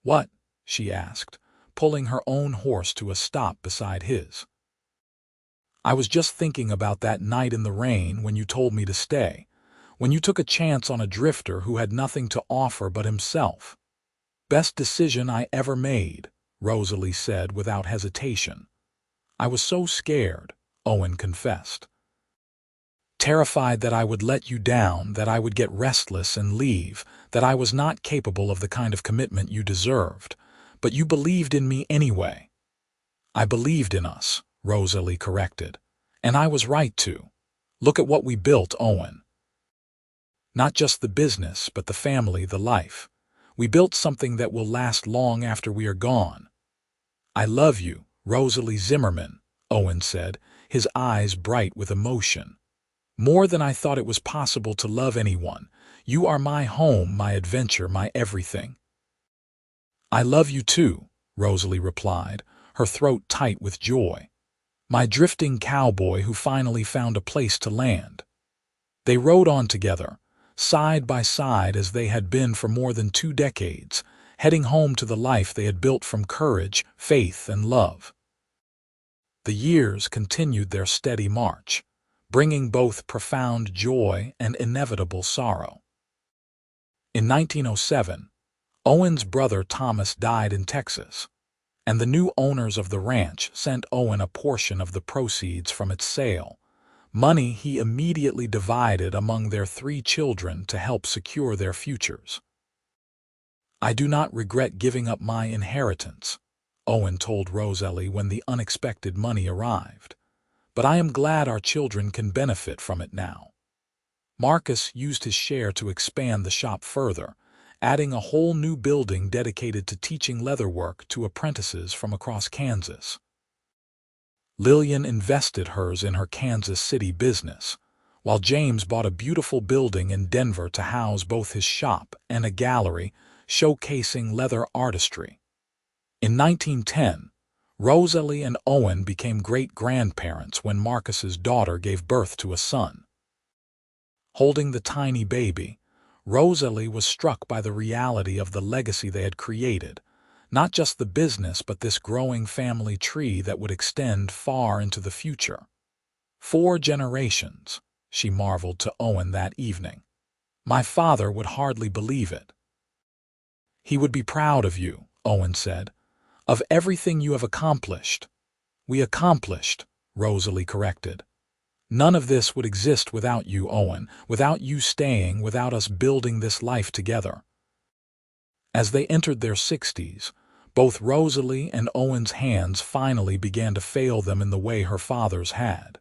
Speaker 1: "What?" she asked, pulling her own horse to a stop beside his. "I was just thinking about that night in the rain when you told me to stay, when you took a chance on a drifter who had nothing to offer but himself. Best decision I ever made," Rosalie said without hesitation. "I was so scared," Owen confessed. "Terrified that I would let you down, that I would get restless and leave, that I was not capable of the kind of commitment you deserved. But you believed in me anyway." "I believed in us," Rosalie corrected. "And I was right to. Look at what we built, Owen. Not just the business, but the family, the life. We built something that will last long after we are gone." "I love you, Rosalie Zimmerman," Owen said, his eyes bright with emotion. "More than I thought it was possible to love anyone. You are my home, my adventure, my everything." "I love you too," Rosalie replied, her throat tight with joy. "My drifting cowboy who finally found a place to land." They rode on together, side by side as they had been for more than 2 decades, heading home to the life they had built from courage, faith, and love. The years continued their steady march, bringing both profound joy and inevitable sorrow. In 1907, Owen's brother Thomas died in Texas, and the new owners of the ranch sent Owen a portion of the proceeds from its sale, money he immediately divided among their 3 children to help secure their futures. "I do not regret giving up my inheritance," Owen told Rosalie when the unexpected money arrived, "but I am glad our children can benefit from it now." Marcus used his share to expand the shop further, adding a whole new building dedicated to teaching leatherwork to apprentices from across Kansas. Lillian invested hers in her Kansas City business, while James bought a beautiful building in Denver to house both his shop and a gallery showcasing leather artistry. In 1910, Rosalie and Owen became great-grandparents when Marcus's daughter gave birth to a son. Holding the tiny baby, Rosalie was struck by the reality of the legacy they had created, not just the business but this growing family tree that would extend far into the future. 4 generations, she marveled to Owen that evening. "My father would hardly believe it." "He would be proud of you," Owen said, "of everything you have accomplished." "We accomplished," Rosalie corrected. "None of this would exist without you, Owen, without you staying, without us building this life together." As they entered their 60s, both Rosalie and Owen's hands finally began to fail them in the way her father's had.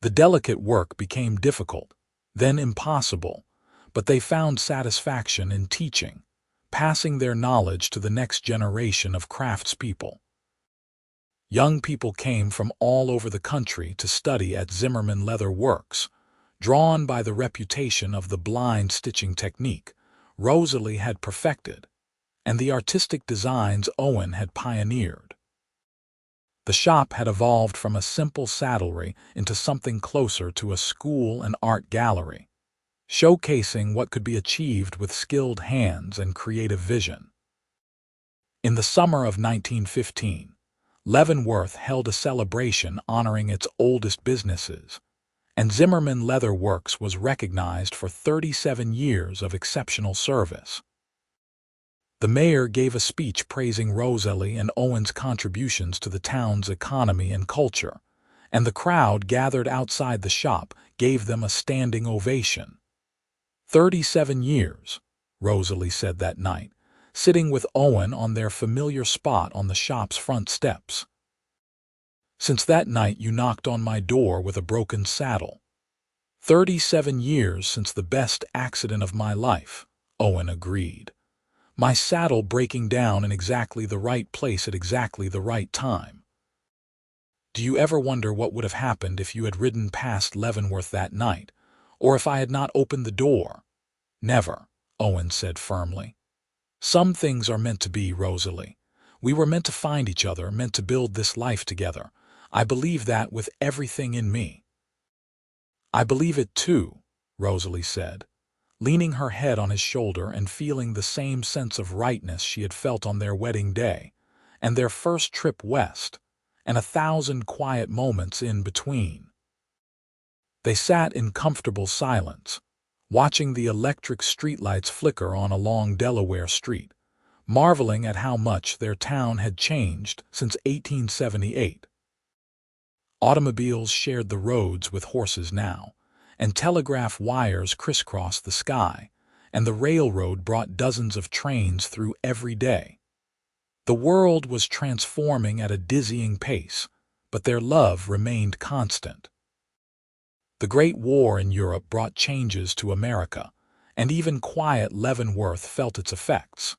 Speaker 1: The delicate work became difficult, then impossible, but they found satisfaction in teaching, passing their knowledge to the next generation of craftspeople. Young people came from all over the country to study at Zimmerman Leather Works, Drawn by the reputation of the blind stitching technique Rosalie had perfected, and the artistic designs Owen had pioneered. The shop had evolved from a simple saddlery into something closer to a school and art gallery, showcasing what could be achieved with skilled hands and creative vision. In the summer of 1915, Leavenworth held a celebration honoring its oldest businesses, and Zimmerman Leather Works was recognized for 37 years of exceptional service. The mayor gave a speech praising Rosalie and Owen's contributions to the town's economy and culture, and the crowd gathered outside the shop gave them a standing ovation. 37 years, Rosalie said that night, sitting with Owen on their familiar spot on the shop's front steps. Since that night you knocked on my door with a broken saddle. 37 years since the best accident of my life, Owen agreed. My saddle breaking down in exactly the right place at exactly the right time. Do you ever wonder what would have happened if you had ridden past Leavenworth that night, or if I had not opened the door? Never, Owen said firmly. Some things are meant to be, Rosalie. We were meant to find each other, meant to build this life together. I believe that with everything in me. I believe it too, Rosalie said, leaning her head on his shoulder and feeling the same sense of rightness she had felt on their wedding day, and their first trip west, and 1,000 quiet moments in between. They sat in comfortable silence, watching the electric streetlights flicker on along Delaware Street, marveling at how much their town had changed since 1878. Automobiles shared the roads with horses now, and telegraph wires crisscrossed the sky, and the railroad brought dozens of trains through every day. The world was transforming at a dizzying pace, but their love remained constant. The Great War in Europe brought changes to America, and even quiet Leavenworth felt its effects.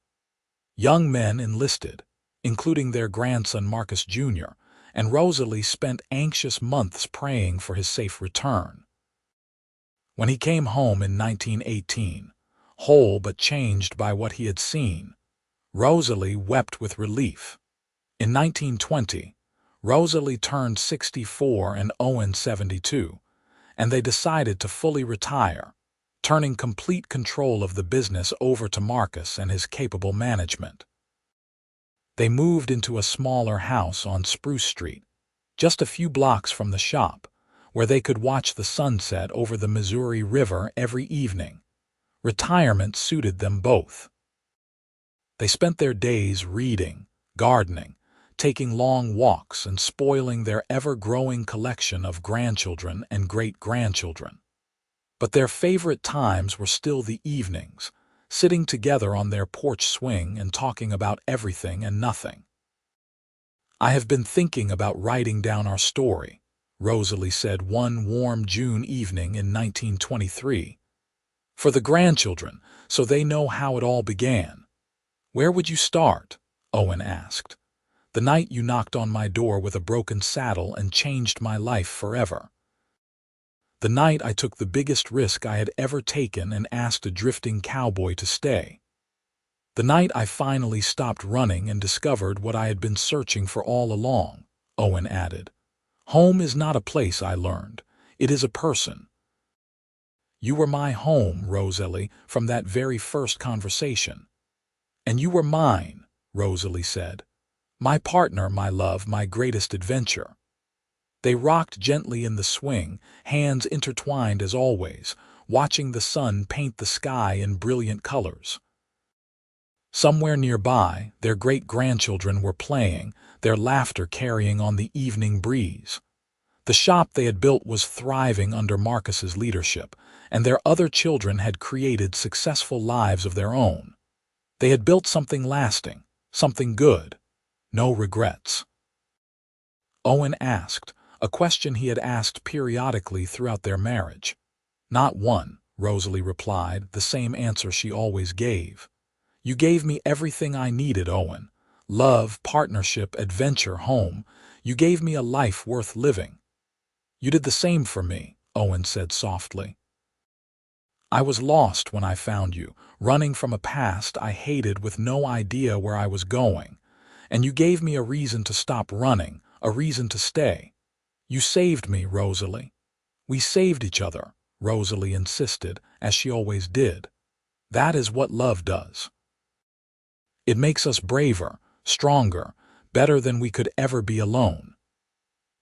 Speaker 1: Young men enlisted, including their grandson Marcus Jr., and Rosalie spent anxious months praying for his safe return. When he came home in 1918, whole but changed by what he had seen, Rosalie wept with relief. In 1920, Rosalie turned 64 and Owen 72, and they decided to fully retire, turning complete control of the business over to Marcus and his capable management. They moved into a smaller house on Spruce Street, just a few blocks from the shop, where they could watch the sunset over the Missouri River every evening. Retirement suited them both. They spent their days reading, gardening, taking long walks, and spoiling their ever-growing collection of grandchildren and great-grandchildren. But their favorite times were still the evenings, sitting together on their porch swing and talking about everything and nothing. I have been thinking about writing down our story, Rosalie said one warm June evening in 1923. For the grandchildren, so they know how it all began. Where would you start? Owen asked. The night you knocked on my door with a broken saddle and changed my life forever. The night I took the biggest risk I had ever taken and asked a drifting cowboy to stay. The night I finally stopped running and discovered what I had been searching for all along, Owen added. Home is not a place, I learned. It is a person. You were my home, Rosalie, from that very first conversation. And you were mine, Rosalie said. My partner, my love, my greatest adventure. They rocked gently in the swing, hands intertwined as always, watching the sun paint the sky in brilliant colors. Somewhere nearby, their great-grandchildren were playing, their laughter carrying on the evening breeze. The shop they had built was thriving under Marcus's leadership, and their other children had created successful lives of their own. They had built something lasting, something good. No regrets. Owen asked, a question he had asked periodically throughout their marriage. Not one, Rosalie replied, the same answer she always gave. You gave me everything I needed, Owen. Love, partnership, adventure, home. You gave me a life worth living. You did the same for me, Owen said softly. I was lost when I found you, running from a past I hated with no idea where I was going, and you gave me a reason to stop running, a reason to stay. You saved me, Rosalie. We saved each other, Rosalie insisted, as she always did. That is what love does. It makes us braver, stronger, better than we could ever be alone.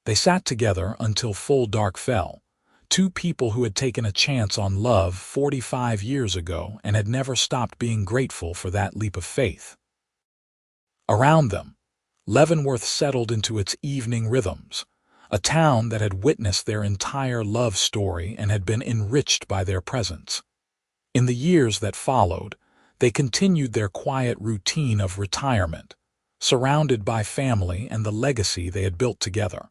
Speaker 1: They sat together until full dark fell, two people who had taken a chance on love 45 years ago and had never stopped being grateful for that leap of faith. Around them, Leavenworth settled into its evening rhythms, a town that had witnessed their entire love story and had been enriched by their presence. In the years that followed, they continued their quiet routine of retirement, surrounded by family and the legacy they had built together.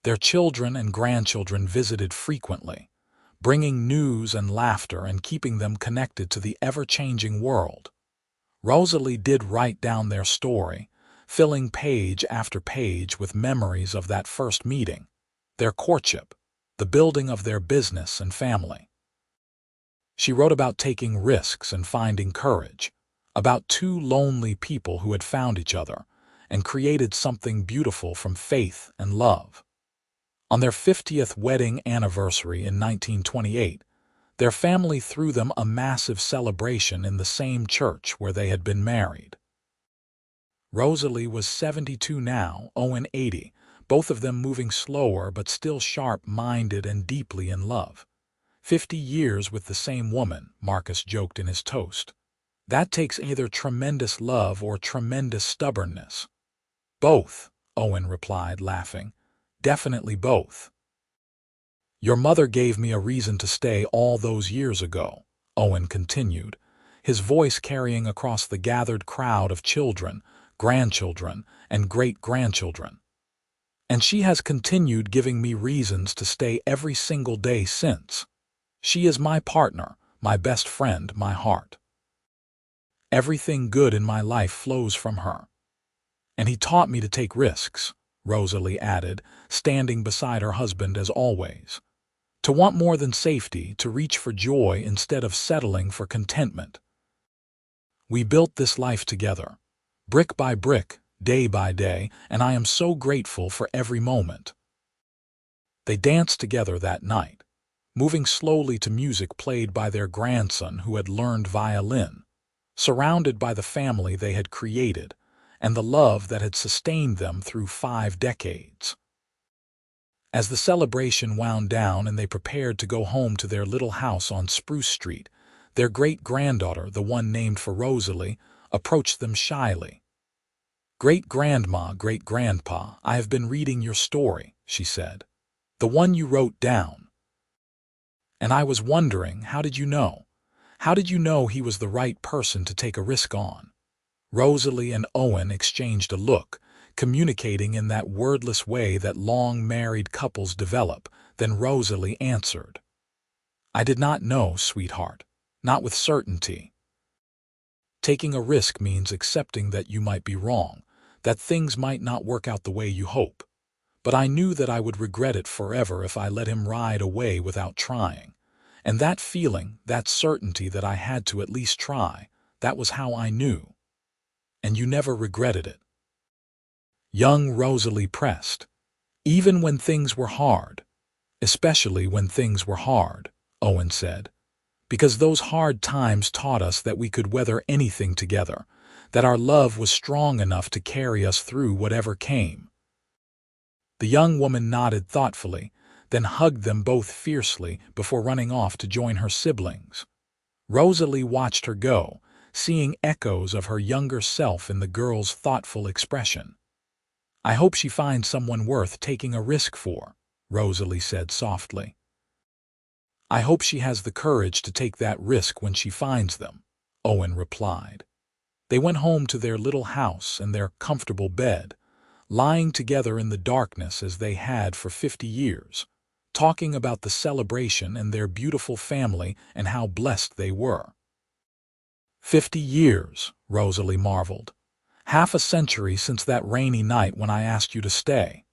Speaker 1: Their children and grandchildren visited frequently, bringing news and laughter and keeping them connected to the ever-changing world. Rosalie did write down their story, filling page after page with memories of that first meeting, their courtship, the building of their business and family. She wrote about taking risks and finding courage, about two lonely people who had found each other and created something beautiful from faith and love. On their 50th wedding anniversary in 1928, their family threw them a massive celebration in the same church where they had been married. Rosalie was 72 now, Owen 80, both of them moving slower but still sharp-minded and deeply in love. 50 years with the same woman, Marcus joked in his toast. That takes either tremendous love or tremendous stubbornness. Both, Owen replied, laughing. Definitely both. Your mother gave me a reason to stay all those years ago, Owen continued, his voice carrying across the gathered crowd of children, grandchildren, and great-grandchildren. And she has continued giving me reasons to stay every single day since. She is my partner, my best friend, my heart. Everything good in my life flows from her. And he taught me to take risks, Rosalie added, standing beside her husband as always. To want more than safety, to reach for joy instead of settling for contentment. We built this life together, brick by brick, day by day, and I am so grateful for every moment. They danced together that night, moving slowly to music played by their grandson who had learned violin, surrounded by the family they had created and the love that had sustained them through 5 decades. As the celebration wound down and they prepared to go home to their little house on Spruce Street, their great-granddaughter, the one named for Rosalie, approached them shyly. Great-grandma, great-grandpa, I have been reading your story, she said. The one you wrote down. And I was wondering, how did you know? How did you know he was the right person to take a risk on? Rosalie and Owen exchanged a look, communicating in that wordless way that long-married couples develop. Then Rosalie answered, I did not know, sweetheart, not with certainty. Taking a risk means accepting that you might be wrong, that things might not work out the way you hope. But I knew that I would regret it forever if I let him ride away without trying. And that feeling, that certainty that I had to at least try, that was how I knew. And you never regretted it. Young Rosalie pressed. Even when things were hard, especially when things were hard, Owen said, because those hard times taught us that we could weather anything together, that our love was strong enough to carry us through whatever came. The young woman nodded thoughtfully, then hugged them both fiercely before running off to join her siblings. Rosalie watched her go, seeing echoes of her younger self in the girl's thoughtful expression. I hope she finds someone worth taking a risk for, Rosalie said softly. I hope she has the courage to take that risk when she finds them, Owen replied. They went home to their little house and their comfortable bed, lying together in the darkness as they had for 50 years, talking about the celebration and their beautiful family and how blessed they were. 50 years, Rosalie marveled. Half a century since that rainy night when I asked you to stay.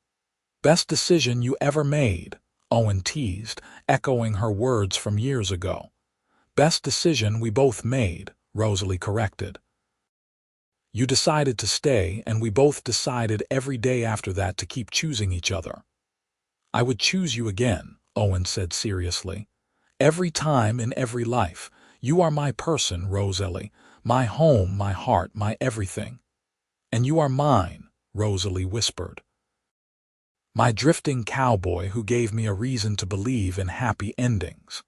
Speaker 1: Best decision you ever made, Owen teased, echoing her words from years ago. Best decision we both made, Rosalie corrected. You decided to stay, and we both decided every day after that to keep choosing each other. I would choose you again, Owen said seriously. Every time in every life. You are my person, Rosalie, my home, my heart, my everything. And you are mine, Rosalie whispered. My drifting cowboy who gave me a reason to believe in happy endings.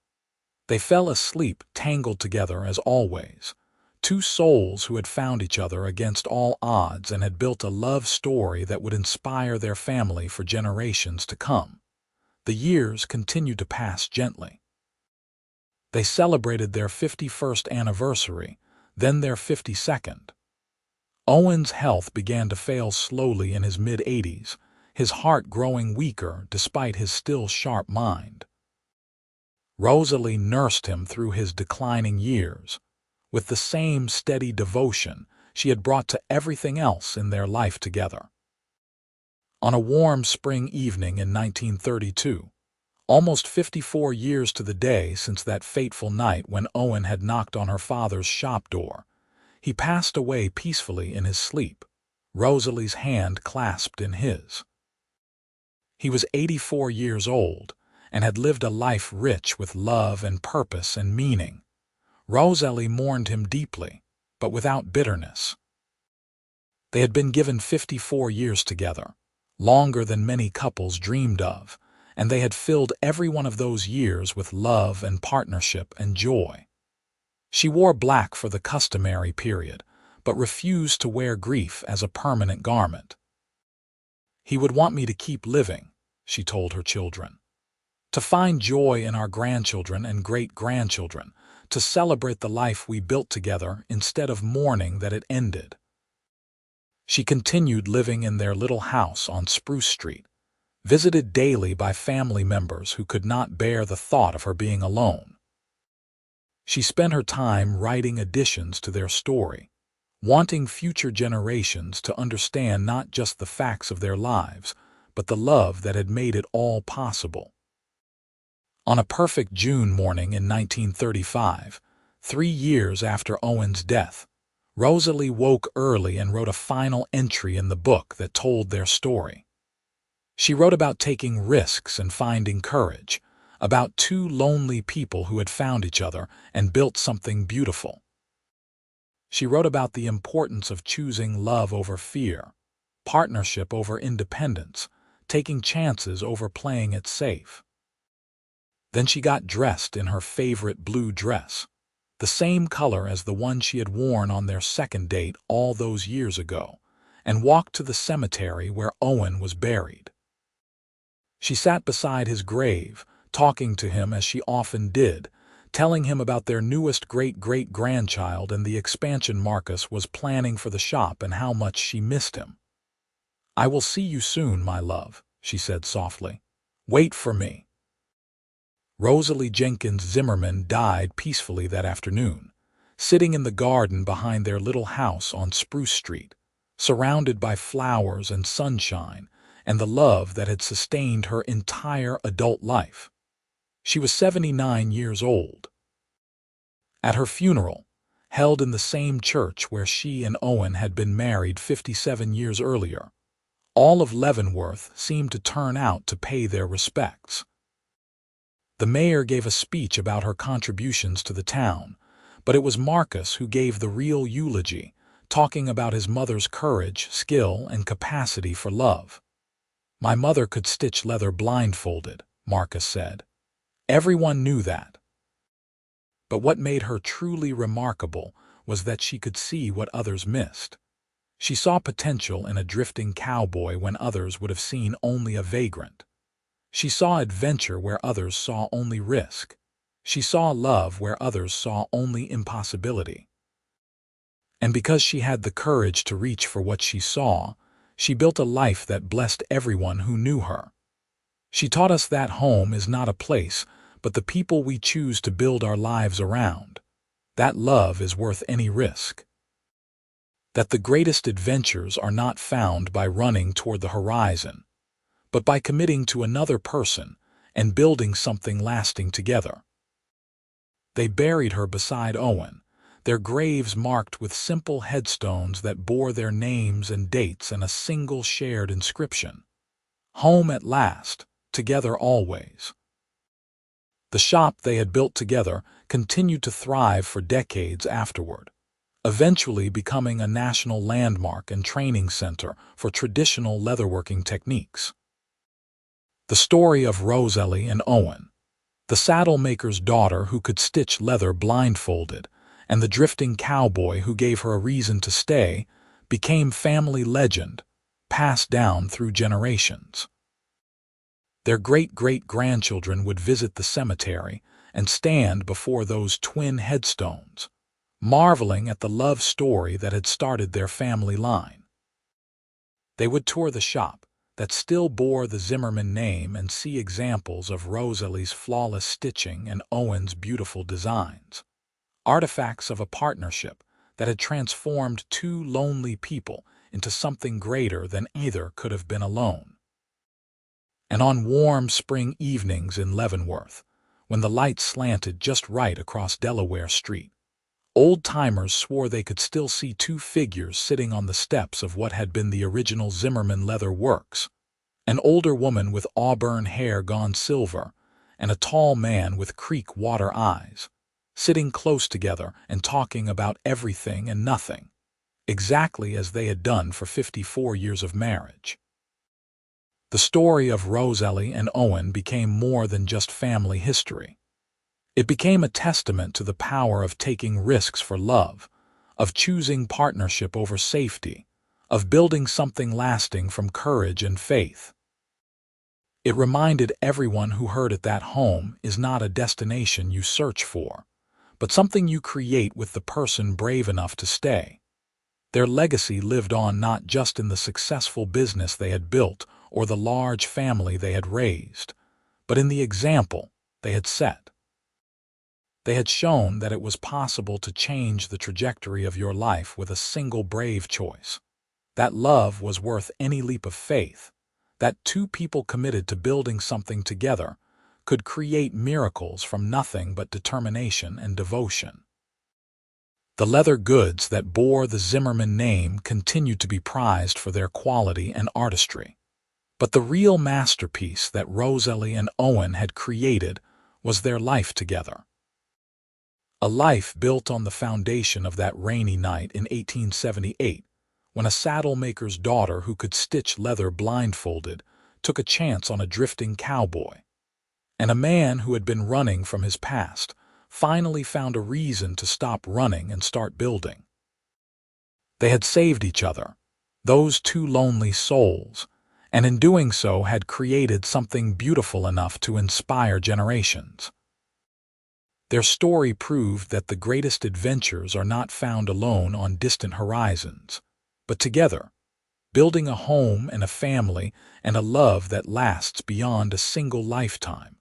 Speaker 1: They fell asleep, tangled together as always. Two souls who had found each other against all odds and had built a love story that would inspire their family for generations to come. The years continued to pass gently. They celebrated their 51st anniversary, then their 52nd. Owen's health began to fail slowly in his mid-80s, his heart growing weaker despite his still sharp mind. Rosalie nursed him through his declining years, with the same steady devotion she had brought to everything else in their life together. On a warm spring evening in 1932, almost 54 years to the day since that fateful night when Owen had knocked on her father's shop door, he passed away peacefully in his sleep, Rosalie's hand clasped in his. He was 84 years old and had lived a life rich with love and purpose and meaning. Rosalie mourned him deeply, but without bitterness. They had been given 54 years together, longer than many couples dreamed of, and they had filled every one of those years with love and partnership and joy. She wore black for the customary period, but refused to wear grief as a permanent garment. He would want me to keep living, she told her children. To find joy in our grandchildren and great-grandchildren, to celebrate the life we built together instead of mourning that it ended. She continued living in their little house on Spruce Street, visited daily by family members who could not bear the thought of her being alone. She spent her time writing additions to their story, wanting future generations to understand not just the facts of their lives, but the love that had made it all possible. On a perfect June morning in 1935, 3 years after Owen's death, Rosalie woke early and wrote a final entry in the book that told their story. She wrote about taking risks and finding courage, about two lonely people who had found each other and built something beautiful. She wrote about the importance of choosing love over fear, partnership over independence, taking chances over playing it safe. Then she got dressed in her favorite blue dress, the same color as the one she had worn on their second date all those years ago, and walked to the cemetery where Owen was buried. She sat beside his grave, talking to him as she often did, telling him about their newest great-great-grandchild and the expansion Marcus was planning for the shop and how much she missed him. "I will see you soon, my love," she said softly. "Wait for me." Rosalie Jenkins Zimmerman died peacefully that afternoon, sitting in the garden behind their little house on Spruce Street, surrounded by flowers and sunshine and the love that had sustained her entire adult life. She was 79 years old. At her funeral, held in the same church where she and Owen had been married 57 years earlier, all of Leavenworth seemed to turn out to pay their respects. The mayor gave a speech about her contributions to the town, but it was Marcus who gave the real eulogy, talking about his mother's courage, skill, and capacity for love. "My mother could stitch leather blindfolded," Marcus said. Everyone knew that. But what made her truly remarkable was that she could see what others missed. She saw potential in a drifting cowboy when others would have seen only a vagrant. She saw adventure where others saw only risk. She saw love where others saw only impossibility. And because she had the courage to reach for what she saw, she built a life that blessed everyone who knew her. She taught us that home is not a place, but the people we choose to build our lives around. That love is worth any risk. That the greatest adventures are not found by running toward the horizon, but by committing to another person and building something lasting together. They buried her beside Owen, their graves marked with simple headstones that bore their names and dates and a single shared inscription: "Home at last, together always." The shop they had built together continued to thrive for decades afterward, eventually becoming a national landmark and training center for traditional leatherworking techniques. The story of Rosalie and Owen, the saddlemaker's daughter who could stitch leather blindfolded, and the drifting cowboy who gave her a reason to stay, became family legend, passed down through generations. Their great-great-grandchildren would visit the cemetery and stand before those twin headstones, marveling at the love story that had started their family line. They would tour the shop that still bore the Zimmerman name and see examples of Rosalie's flawless stitching and Owen's beautiful designs, artifacts of a partnership that had transformed two lonely people into something greater than either could have been alone. And on warm spring evenings in Leavenworth, when the light slanted just right across Delaware Street, old-timers swore they could still see two figures sitting on the steps of what had been the original Zimmerman Leather Works: an older woman with auburn hair gone silver, and a tall man with creek water eyes, sitting close together and talking about everything and nothing, exactly as they had done for 54 years of marriage. The story of Rosalie and Owen became more than just family history. It became a testament to the power of taking risks for love, of choosing partnership over safety, of building something lasting from courage and faith. It reminded everyone who heard it that home is not a destination you search for, but something you create with the person brave enough to stay. Their legacy lived on not just in the successful business they had built or the large family they had raised, but in the example they had set. They had shown that it was possible to change the trajectory of your life with a single brave choice, that love was worth any leap of faith, that two people committed to building something together could create miracles from nothing but determination and devotion. The leather goods that bore the Zimmerman name continued to be prized for their quality and artistry. But the real masterpiece that Rosalie and Owen had created was their life together. A life built on the foundation of that rainy night in 1878, when a saddlemaker's daughter who could stitch leather blindfolded took a chance on a drifting cowboy, and a man who had been running from his past finally found a reason to stop running and start building. They had saved each other, those two lonely souls, and in doing so had created something beautiful enough to inspire generations. Their story proved that the greatest adventures are not found alone on distant horizons, but together, building a home and a family and a love that lasts beyond a single lifetime.